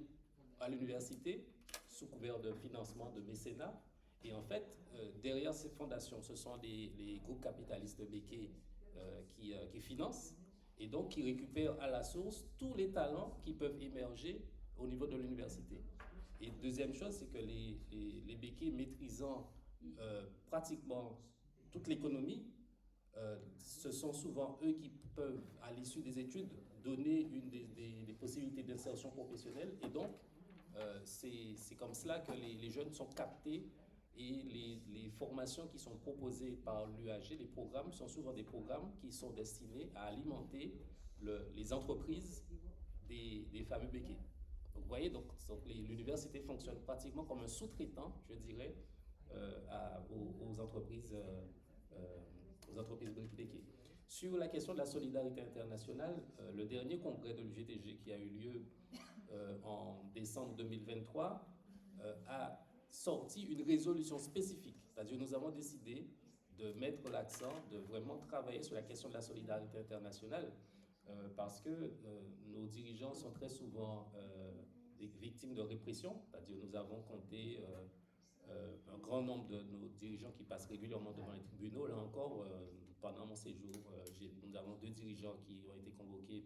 à l'université sous couvert de financement, de mécénat. Et en fait, derrière ces fondations, ce sont les groupes capitalistes béquets qui financent et donc qui récupèrent à la source tous les talents qui peuvent émerger au niveau de l'université. Et deuxième chose, c'est que les béquets maîtrisant pratiquement toute l'économie, ce sont souvent eux qui peuvent, à l'issue des études, donner des possibilités d'insertion professionnelle. Et donc, c'est comme cela que les jeunes sont captés et les formations qui sont proposées par l'UAG, les programmes, sont souvent des programmes qui sont destinés à alimenter les entreprises des fameux béquets. Donc, vous voyez, donc l'université fonctionne pratiquement comme un sous-traitant, je dirais, aux entreprises béquets. Sur la question de la solidarité internationale, le dernier congrès de l'UGTG qui a eu lieu en décembre 2023 a sorti une résolution spécifique. C'est-à-dire nous avons décidé de mettre l'accent, de vraiment travailler sur la question de la solidarité internationale parce que nos dirigeants sont très souvent des victimes de répression. C'est-à-dire nous avons compté un grand nombre de nos dirigeants qui passent régulièrement devant les tribunaux. Là encore, pendant mon séjour, nous avons 2 dirigeants qui ont été convoqués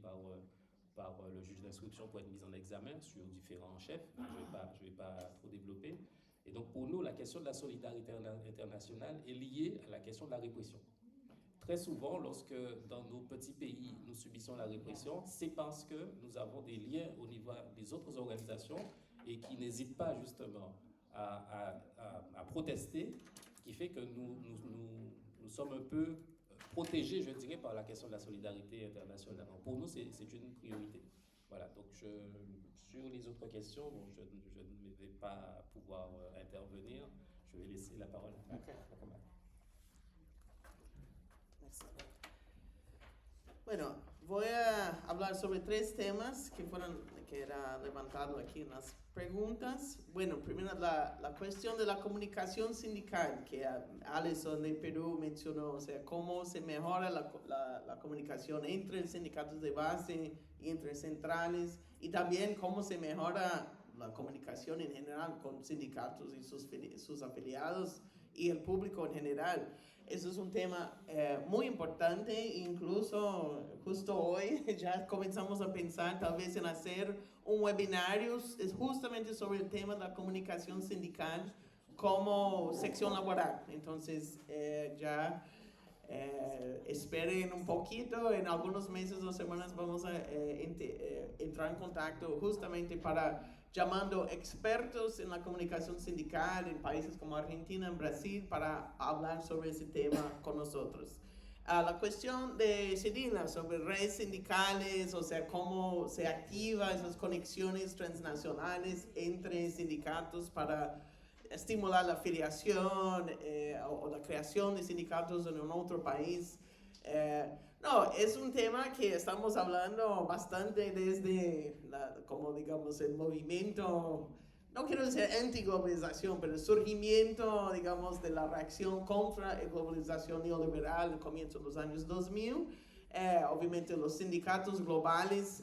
par le juge d'instruction pour être mis en examen sur différents chefs. Je ne vais pas trop développer. Et donc pour nous, la question de la solidarité internationale est liée à la question de la répression. Très souvent, lorsque dans nos petits pays, nous subissons la répression, c'est parce que nous avons des liens au niveau des autres organisations et qui n'hésitent pas justement à protester, qui fait que nous sommes un peu protégés, je dirais, par la question de la solidarité internationale. Donc pour nous, c'est une priorité. Voilà, donc sur les autres questions, bon, je ne vais pas pouvoir intervenir. Je vais laisser la parole à Macama. Bueno, voy a hablar sobre 3 temas que era levantado aquí en las preguntas. Bueno, primero la cuestión de la comunicación sindical, que Alison de Perú mencionó, o sea, cómo se mejora la comunicación entre sindicatos de base y entre centrales, y también cómo se mejora la comunicación en general con sindicatos y sus afiliados y el público en general. Eso es un tema muy importante, incluso justo hoy ya comenzamos a pensar tal vez en hacer un webinario justamente sobre el tema de la comunicación sindical como sección laboral. Entonces esperen un poquito, en algunos meses o semanas vamos a entrar en contacto justamente llamando expertos en la comunicación sindical en países como Argentina, en Brasil, para hablar sobre ese tema con nosotros. La cuestión de Sedina sobre redes sindicales, o sea, cómo se activan esas conexiones transnacionales entre sindicatos para estimular la afiliación o la creación de sindicatos en un otro país. No, es un tema que estamos hablando bastante desde, como digamos, el movimiento, no quiero decir antiglobalización, pero el surgimiento, digamos, de la reacción contra la globalización neoliberal al comienzo de los años 2000. Obviamente los sindicatos globales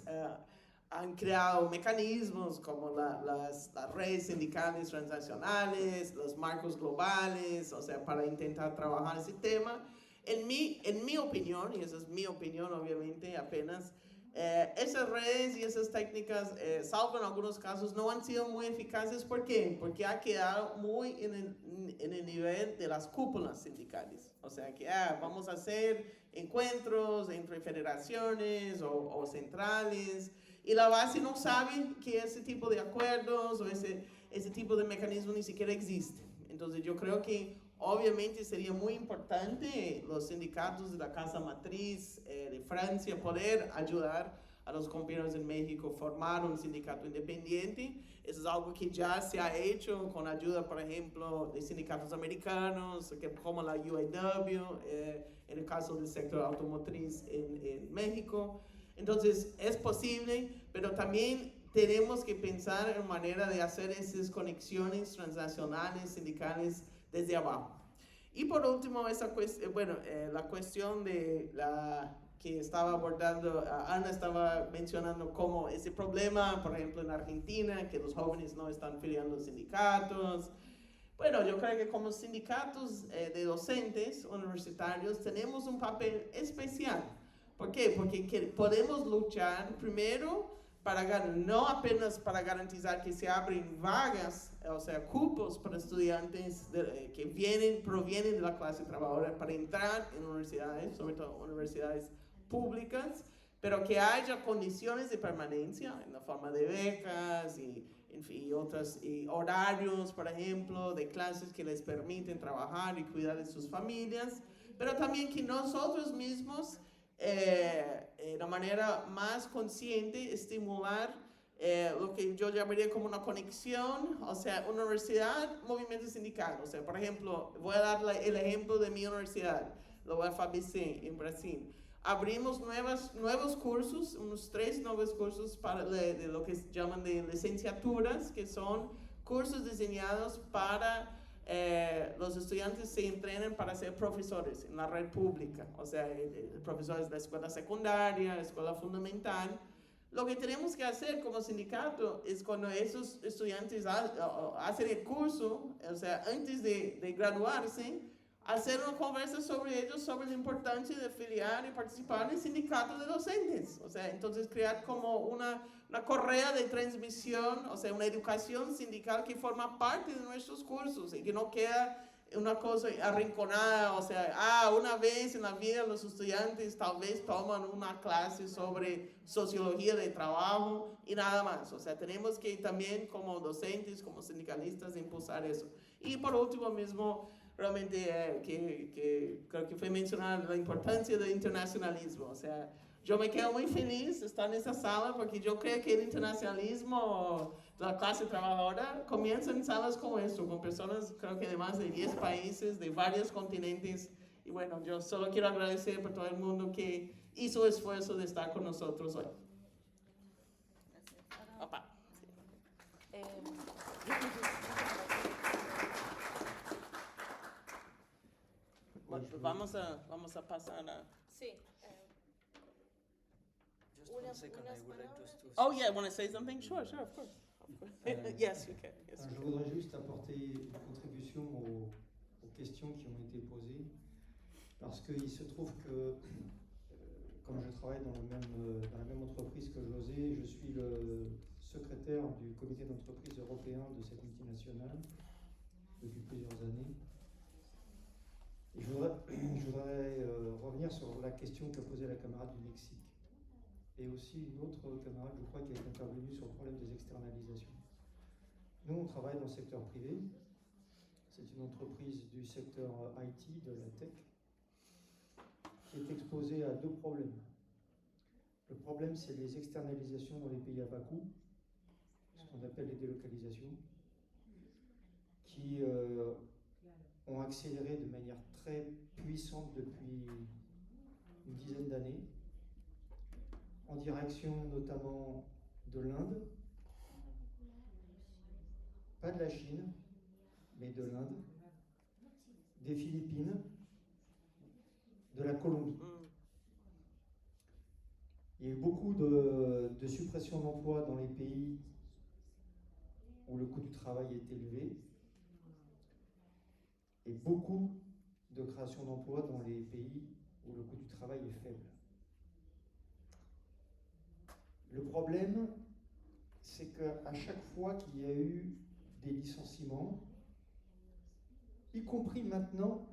han creado mecanismos como las redes sindicales transnacionales, los marcos globales, o sea, para intentar trabajar ese tema. En mi opinión, y esa es mi opinión obviamente, apenas Esas redes y esas técnicas, salvo en algunos casos, no han sido muy eficaces. ¿Por qué? Porque ha quedado muy en el nivel de las cúpulas sindicales. O sea que vamos a hacer encuentros entre federaciones o centrales, y la base no sabe que ese tipo de acuerdos o ese tipo de mecanismo ni siquiera existe. Entonces yo creo que obviamente sería muy importante los sindicatos de la Casa Matriz de Francia poder ayudar a los compañeros en México a formar un sindicato independiente. Eso es algo que ya se ha hecho con ayuda, por ejemplo, de sindicatos americanos, como la UAW, en el caso del sector automotriz en México. Entonces es posible, pero también tenemos que pensar en manera de hacer esas conexiones transnacionales, sindicales, desde abajo. Y por último, la cuestión de la que estaba abordando, Ana estaba mencionando como ese problema, por ejemplo, en Argentina, que los jóvenes no están afiliando a sindicatos. Bueno, yo creo que como sindicatos de docentes universitarios tenemos un papel especial. ¿Por qué? Porque podemos luchar primero no apenas para garantizar que se abren vagas, o sea, cupos para estudiantes que provienen de la clase trabajadora para entrar en universidades, sobre todo universidades públicas, pero que haya condiciones de permanencia en la forma de becas y otros horarios, por ejemplo, de clases que les permiten trabajar y cuidar de sus familias, pero también que nosotros mismos de una manera más consciente estimular lo que yo llamaría como una conexión, o sea, universidad, movimiento sindical. O sea, por ejemplo, voy a dar el ejemplo de mi universidad, la UFABC en Brasil. Abrimos nuevos cursos, unos 3 nuevos cursos de lo que se llaman de licenciaturas, que son cursos diseñados para los estudiantes se entrenan para ser profesores en la red pública, o sea, profesores de la escuela secundaria, escuela fundamental. Lo que tenemos que hacer como sindicato es cuando esos estudiantes hacen el curso, o sea, antes de graduarse, hacer una conversa sobre ellos, sobre la importancia de afiliar y participar en el sindicato de docentes. O sea, entonces crear como una correa de transmisión, o sea, una educación sindical que forma parte de nuestros cursos y que no queda una cosa arrinconada, o sea, una vez en la vida los estudiantes tal vez toman una clase sobre sociología de trabajo y nada más. O sea, tenemos que también como docentes, como sindicalistas, impulsar eso. Y por último mismo, realmente que creo que fue mencionada la importancia del internacionalismo. O sea, yo me quedo muy feliz de estar en esta sala porque yo creo que el internacionalismo de la clase trabajadora comienza en salas como esto, con personas creo que de más de 10 países, de varios continentes. Y bueno, yo solo quiero agradecer por todo el mundo que hizo esfuerzo de estar con nosotros hoy. Opa. Vamos a pasar a... Sí. Oh yeah, want to say something? Sure, of course. Yes, you can. Yes, je voudrais juste apporter une contribution aux questions qui ont été posées, parce qu'il se trouve que, comme je travaille dans la même entreprise que José, je suis le secrétaire du comité d'entreprise européen de cette multinationale depuis plusieurs années. Et je voudrais revenir sur la question qu'a posée la camarade du Mexique. Et aussi une autre camarade, je crois, qui est intervenue sur le problème des externalisations. Nous, on travaille dans le secteur privé. C'est une entreprise du secteur IT, de la tech, qui est exposée à 2 problèmes. Le problème, c'est les externalisations dans les pays à bas coût, ce qu'on appelle les délocalisations, qui ont accéléré de manière très puissante depuis une dizaine d'années, en direction notamment de l'Inde, pas de la Chine, mais de l'Inde, des Philippines, de la Colombie. Il y a eu beaucoup de suppression d'emplois dans les pays où le coût du travail est élevé et beaucoup de création d'emplois dans les pays où le coût du travail est faible. Le problème, c'est qu'à chaque fois qu'il y a eu des licenciements, y compris maintenant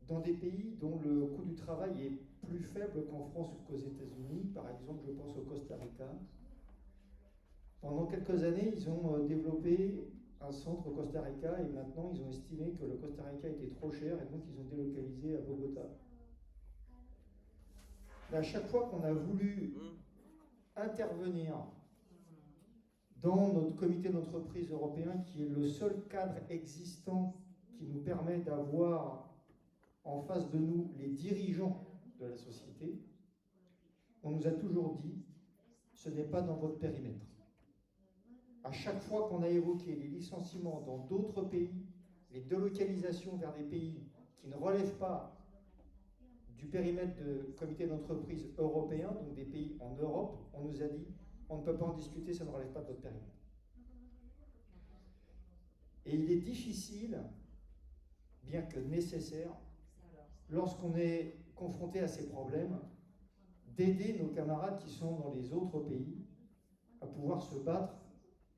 dans des pays dont le coût du travail est plus faible qu'en France ou qu'aux États-Unis, par exemple, je pense au Costa Rica. Pendant quelques années, ils ont développé un centre au Costa Rica et maintenant ils ont estimé que le Costa Rica était trop cher et donc ils ont délocalisé à Bogota. Mais à chaque fois qu'on a voulu intervenir dans notre comité d'entreprise européen, qui est le seul cadre existant qui nous permet d'avoir en face de nous les dirigeants de la société, on nous a toujours dit ce n'est pas dans votre périmètre. À chaque fois qu'on a évoqué les licenciements dans d'autres pays, les délocalisations vers des pays qui ne relèvent pas du périmètre de comité d'entreprise européen, donc des pays en Europe, on nous a dit on ne peut pas en discuter, ça ne relève pas de votre périmètre. Et il est difficile, bien que nécessaire, lorsqu'on est confronté à ces problèmes, d'aider nos camarades qui sont dans les autres pays à pouvoir se battre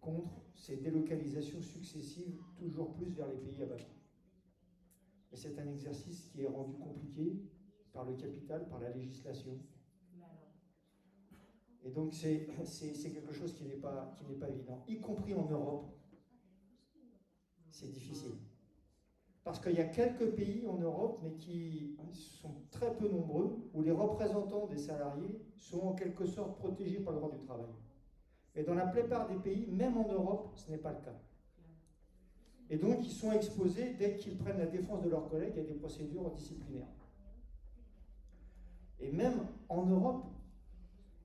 contre ces délocalisations successives, toujours plus vers les pays à bas coût. Et c'est un exercice qui est rendu compliqué par le capital, par la législation. Et donc c'est quelque chose qui n'est pas évident, y compris en Europe. C'est difficile. Parce qu'il y a quelques pays en Europe, mais qui sont très peu nombreux, où les représentants des salariés sont en quelque sorte protégés par le droit du travail. Et dans la plupart des pays, même en Europe, ce n'est pas le cas. Et donc, ils sont exposés, dès qu'ils prennent la défense de leurs collègues, à des procédures disciplinaires. Et même en Europe,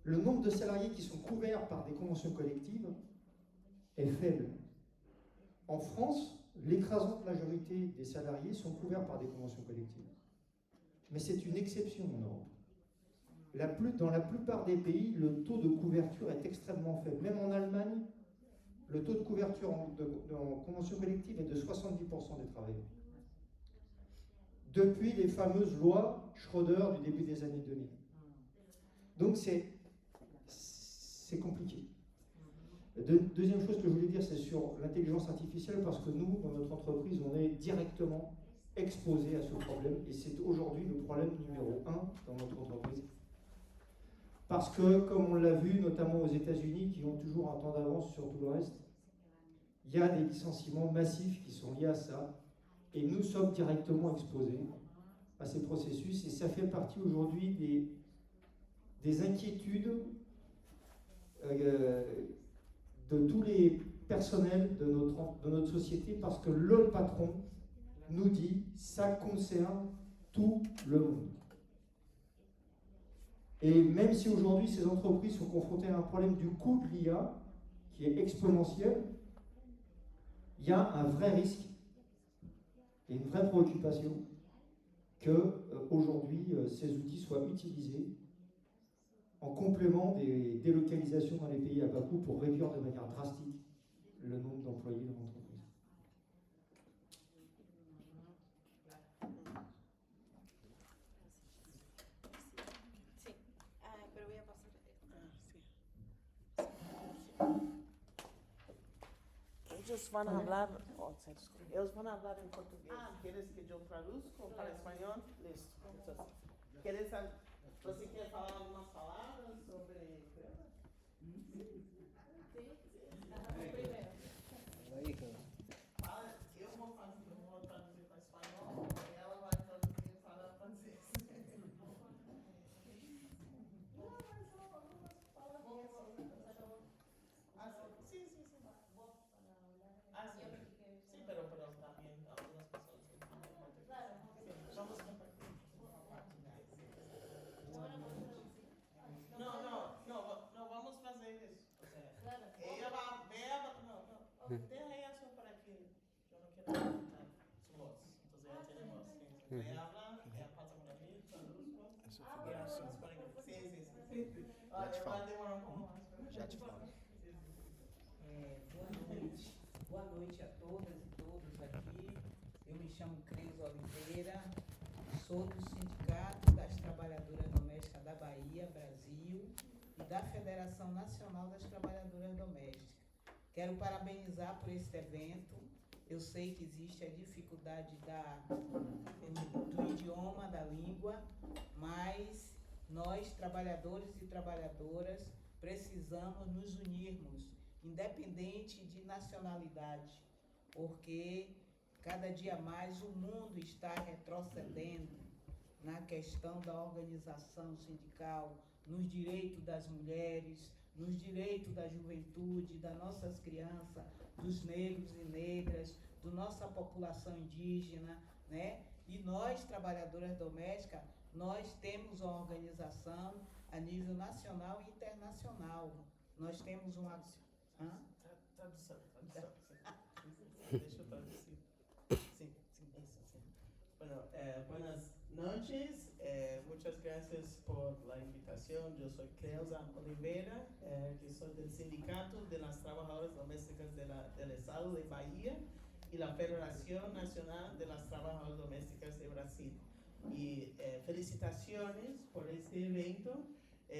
le nombre de salariés qui sont couverts par des conventions collectives est faible. En France, l'écrasante majorité des salariés sont couverts par des conventions collectives. Mais c'est une exception en Europe. Dans la plupart des pays, le taux de couverture est extrêmement faible. Même en Allemagne, le taux de couverture en convention collective est de 70% des travailleurs. Depuis les fameuses lois Schröder du début des années 2000. Donc c'est compliqué. Deuxième chose que je voulais dire, c'est sur l'intelligence artificielle, parce que nous, dans notre entreprise, on est directement exposé à ce problème, et c'est aujourd'hui le problème numéro 1 dans notre entreprise. Parce que, comme on l'a vu, notamment aux États-Unis, qui ont toujours un temps d'avance sur tout le reste, il y a des licenciements massifs qui sont liés à ça, et nous sommes directement exposés à ces processus, et ça fait partie aujourd'hui des inquiétudes de tous les personnels de notre société, parce que le patron nous dit ça concerne tout le monde. Et même si aujourd'hui ces entreprises sont confrontées à un problème du coût de l'IA qui est exponentiel, il y a un vrai risque et une vraie préoccupation que aujourd'hui ces outils soient utilisés en complément des délocalisations dans les pays à bas coût pour réduire de manière drastique le nombre d'employés dans l'entreprise. Ellos van a hablar, ellos van a hablar en portugués. ¿Quieres que yo traduzco para español? Listo. Entonces, ¿quieres você quer falar algumas palavras sobre? Sí. Primeiro. Eu vou traduzir para espanhol e ela vai traduzir para francês. Sí, pero también algunas personas que hablan portugués. Vamos a compartir. No, vamos a hacer eso. O sea, ella va, deja eso para que yo no quiero escuchar su voz. Entonces ella tiene voz. Ella habla, ella pasa por aquí, traduzco. Sí. Vai demorar um pouco mais. Já te falo. Boa noite a todas e todos aqui. Eu me chamo Cris Oliveira, sou do Sindicato das Trabalhadoras Domésticas da Bahia, Brasil, e da Federação Nacional das Trabalhadoras Domésticas. Quero parabenizar por este evento. Eu sei que existe a dificuldade do idioma, da língua, mas nós, trabalhadores e trabalhadoras, precisamos nos unirmos, independente de nacionalidade, porque cada dia mais o mundo está retrocedendo na questão da organização sindical, nos direitos das mulheres, nos direitos da juventude, das nossas crianças, dos negros e negras, da nossa população indígena, né? E nós, trabalhadoras domésticas, nós temos uma organização a nível nacional e internacional. Nós temos uma... Tradução. Deixa eu traduzir. Sim, isso, sim. Bueno, buenas noches. Muchas gracias por la invitación. Yo soy Cleusa Oliveira, que soy del Sindicato de las Trabajadoras Domésticas del Estado de Bahía y la Federación Nacional de las Trabajadoras Domésticas de Brasil. Y felicitaciones por este evento.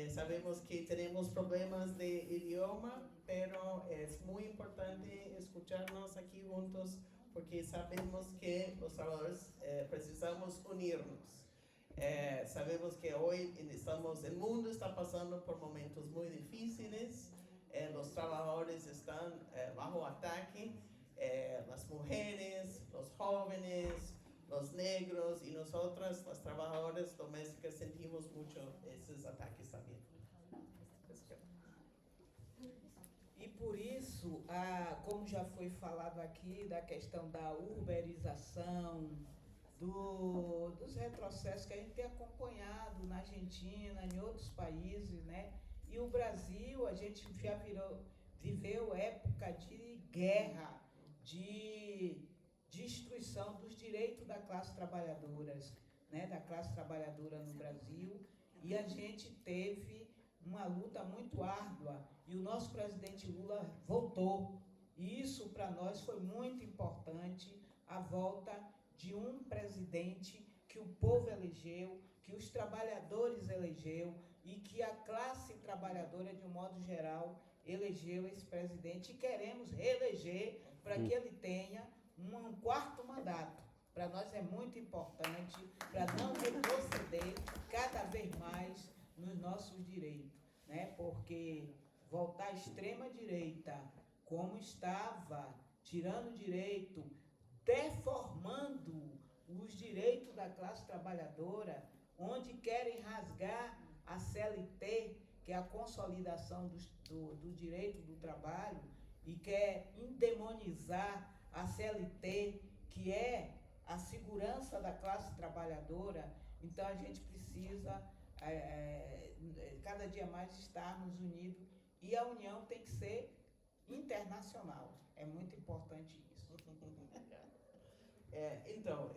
Sabemos que tenemos problemas de idioma, pero es muy importante escucharnos aquí juntos porque sabemos que los trabajadores precisamos unirnos. Sabemos que hoy el mundo está pasando por momentos muy difíciles, los trabajadores están bajo ataque, las mujeres, los jóvenes, los negros y nosotras, las trabajadoras domésticas, sentimos mucho esos ataques también. E por isso, como já foi falado aqui, da questão da uberização, dos retrocessos que a gente tem acompanhado na Argentina, em outros países, né? E o Brasil, a gente já viveu época de guerra, de destruição dos direitos da classe trabalhadora, né? Da classe trabalhadora no Brasil, e a gente teve uma luta muito árdua, e o nosso presidente Lula voltou. E isso para nós foi muito importante, a volta de um presidente que o povo elegeu, que os trabalhadores elegeu e que a classe trabalhadora, de um modo geral, elegeu esse presidente, e queremos reeleger para que ele tenha um quarto mandato. Para nós é muito importante, para não retroceder cada vez mais nos nossos direitos, né? Porque voltar à extrema-direita, como estava, tirando direito, deformando os direitos da classe trabalhadora, onde querem rasgar a CLT, que é a consolidação do direito do trabalho, e quer endemonizar a CLT, que é a segurança da classe trabalhadora. Então a gente precisa cada dia mais estarmos unidos, e a união tem que ser internacional. É muito importante isso. Então,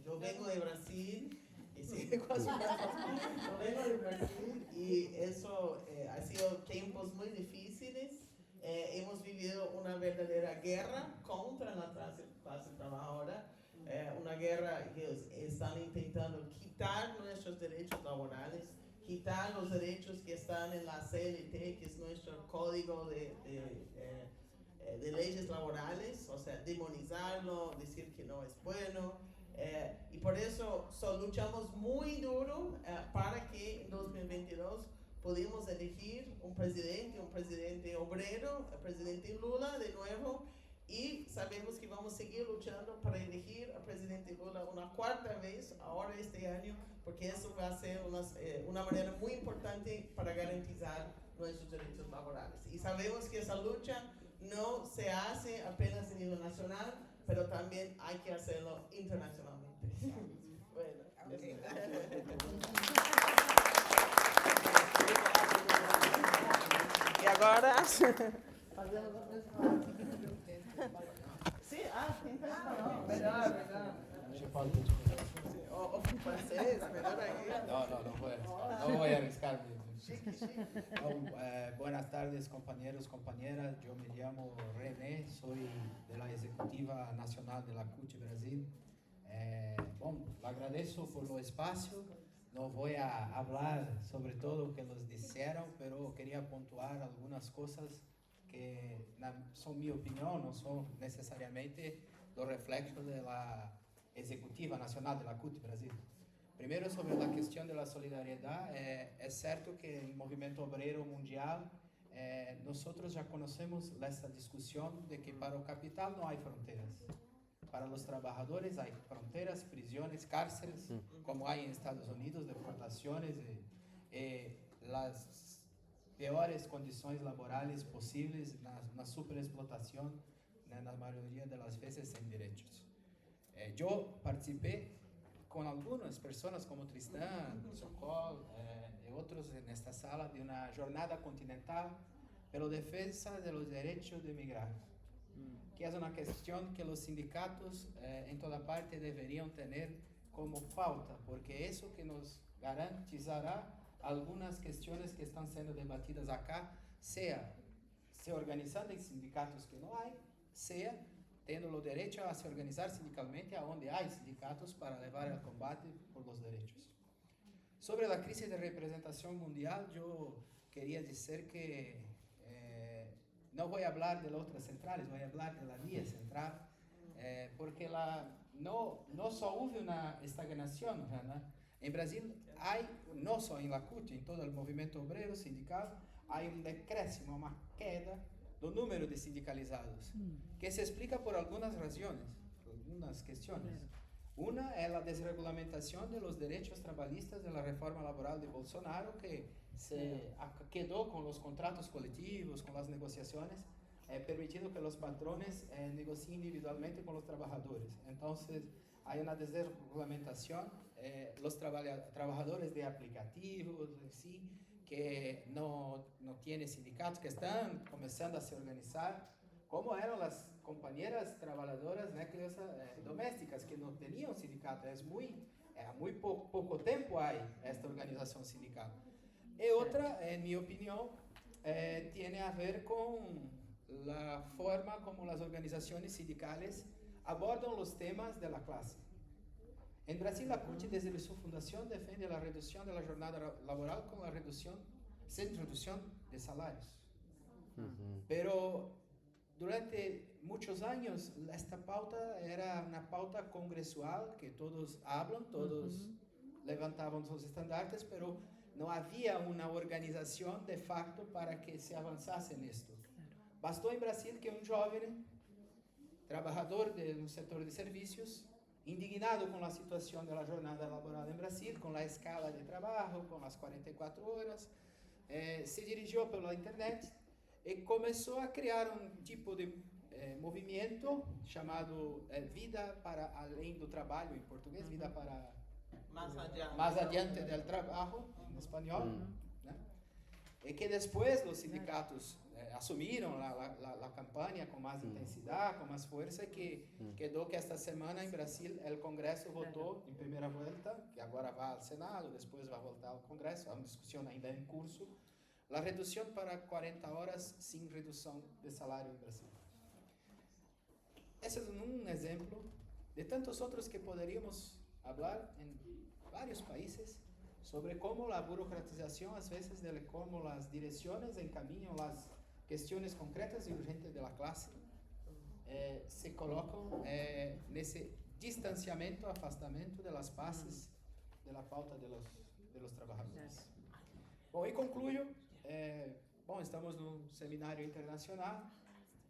eu vengo de Brasil, eu vengo de Brasil, e isso ha sido tempos muy difíciles. Hemos vivido una verdadera guerra contra la clase trabajadora, una guerra que están intentando quitar nuestros derechos laborales, quitar los derechos que están en la CLT, que es nuestro código de leyes laborales, o sea, demonizarlo, decir que no es bueno. Y por eso luchamos muy duro para que en 2022 pudimos elegir un presidente obrero, el presidente Lula de nuevo, y sabemos que vamos a seguir luchando para elegir al presidente Lula una cuarta vez ahora este año, porque eso va a ser una manera muy importante para garantizar nuestros derechos laborales. Y sabemos que esa lucha no se hace apenas a nivel nacional, pero también hay que hacerlo internacionalmente. Bueno, okay. E agora... Sim, tenta espanhol. Melhor. O francês, melhor aí. No voy a arriesgarme. Buenas tardes, compañeros, compañeras. Yo me llamo René, soy de la Ejecutiva Nacional de la CUT Brasil. Le agradezco por el espacio. no voy a hablar sobre todo lo que los dijeron, pero quería puntuar algunas cosas que son mi opinión, no son necesariamente los reflejos de la Ejecutiva Nacional de la CUT Brasil. Primero, sobre la cuestión de la solidaridad, es cierto que el movimiento obrero mundial, nosotros ya conocemos esta discusión de que para el capital no hay fronteras. Para los trabajadores hay fronteras, prisiones, cárceles, como hay en Estados Unidos, deportaciones, las peores condiciones laborales posibles, una superexplotación, la mayoría de las veces sin derechos. Yo participé con algunas personas como Tristán, Sokol y otros en esta sala de una jornada continental pero defensa de los derechos de migrar, que es una cuestión que los sindicatos en toda parte deberían tener como pauta, porque eso que nos garantizará algunas cuestiones que están siendo debatidas acá, sea se organizando en sindicatos que no hay, sea teniendo el derecho a se organizar sindicalmente a donde hay sindicatos para llevar el combate por los derechos. Sobre la crisis de representación mundial, yo quería decir que no voy a hablar de las otras centrales, voy a hablar de la mía central, porque no solo hubo una estagnación, ¿no? En Brasil hay, no solo en la CUT, en todo el movimiento obrero sindical, hay un decréscimo, una queda del número de sindicalizados, que se explica por algunas razones, algunas cuestiones. Una es la desregulamentación de los derechos trabalhistas de la reforma laboral de Bolsonaro, que se quedó con los contratos colectivos, con las negociaciones, permitiendo que los patrones negocien individualmente con los trabajadores. Entonces, hay una desregulamentación, los trabajadores de aplicativos, sí, que no tienen sindicatos, que están comenzando a se organizar, como eran las compañeras trabajadoras domésticas que no tenían sindicato. Muy poco tiempo hay esta organización sindical. Y otra, en mi opinión, tiene a ver con la forma como las organizaciones sindicales abordan los temas de la clase. En Brasil, la CUT, desde su fundación, defiende la reducción de la jornada laboral con la reducción, sin reducción de salarios. Pero durante muchos años, esta pauta era una pauta congresual, que todos hablan, todos levantaban sus estandartes, pero no había una organización de facto para que se avanzase en esto. Bastó en Brasil que un joven trabajador del sector de servicios, indignado con la situación de la jornada laboral en Brasil, con la escala de trabajo, con las 44 horas, se dirigió por la internet y comenzó a crear un tipo de movimiento llamado Vida para Além do Trabalho, en portugués, Vida para más adiante del trabajo, en español, ¿no? Y que después los sindicatos asumieron la campaña con más intensidad, con más fuerza, que quedó que esta semana en Brasil el Congreso votó en primera vuelta, que ahora va al Senado, después va a voltar al Congreso, hay una discusión ainda en curso, la reducción para 40 horas sin reducción de salario en Brasil. Ese es un ejemplo de tantos otros que podríamos hablar en varios países sobre cómo la burocratización, a veces, de cómo las direcciones encaminan las cuestiones concretas y urgentes de la clase, se colocan en ese distanciamiento, afastamiento de las bases de la pauta de los trabajadores. Bom, y concluyo, estamos en un seminario internacional,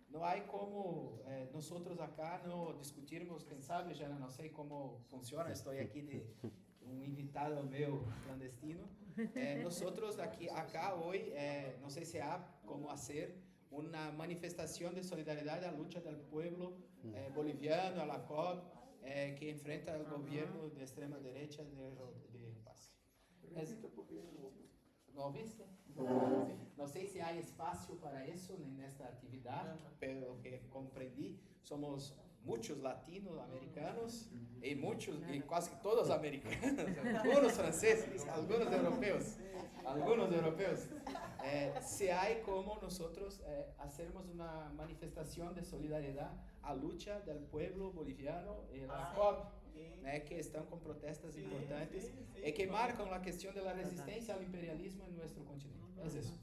no hay como nosotros acá no discutirmos, quién sabe, ya no sé cómo funciona, estoy aquí de un invitado meu clandestino. Nosotros acá hoy, no sé si hay cómo hacer una manifestación de solidaridad a la lucha del pueblo boliviano, a la COP, que enfrenta el gobierno de extrema derecha de Paz. ¿No viste? No sé si hay espacio para eso en esta actividad, pero lo que comprendí, somos muchos latinos americanos y casi todos americanos, algunos franceses, algunos europeos. Si hay como nosotros hacemos una manifestación de solidaridad a lucha del pueblo boliviano en la COP, que están con protestas importantes y que marcan la cuestión de la resistencia al imperialismo en nuestro continente. Es eso.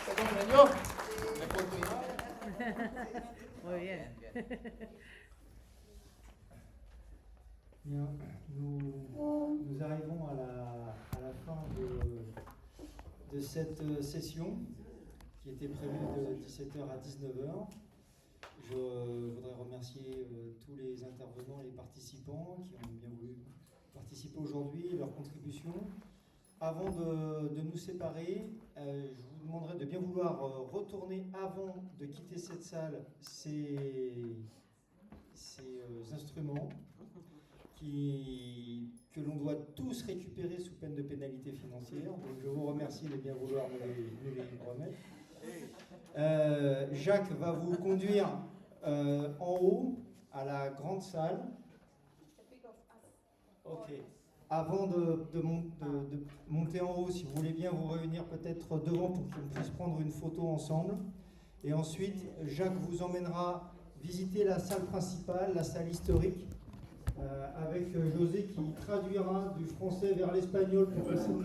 ¿Se comprendió? ¿Me puedo continuar? Muy bien. Bien, nous arrivons à la fin de cette session qui était prévue de 17h à 19h. Je voudrais remercier tous les intervenants et les participants qui ont bien voulu participer aujourd'hui et leurs contributions. Avant de nous séparer, je vous demanderai de bien vouloir retourner avant de quitter cette salle ces instruments que l'on doit tous récupérer sous peine de pénalité financière. Donc je vous remercie de bien vouloir nous les remettre. Jacques va vous conduire en haut à la grande salle. Ok. Avant de monter en haut, si vous voulez bien vous réunir peut-être devant pour qu'on puisse prendre une photo ensemble. Et ensuite, Jacques vous emmènera visiter la salle principale, la salle historique, avec José qui traduira du français vers l'espagnol pour que vous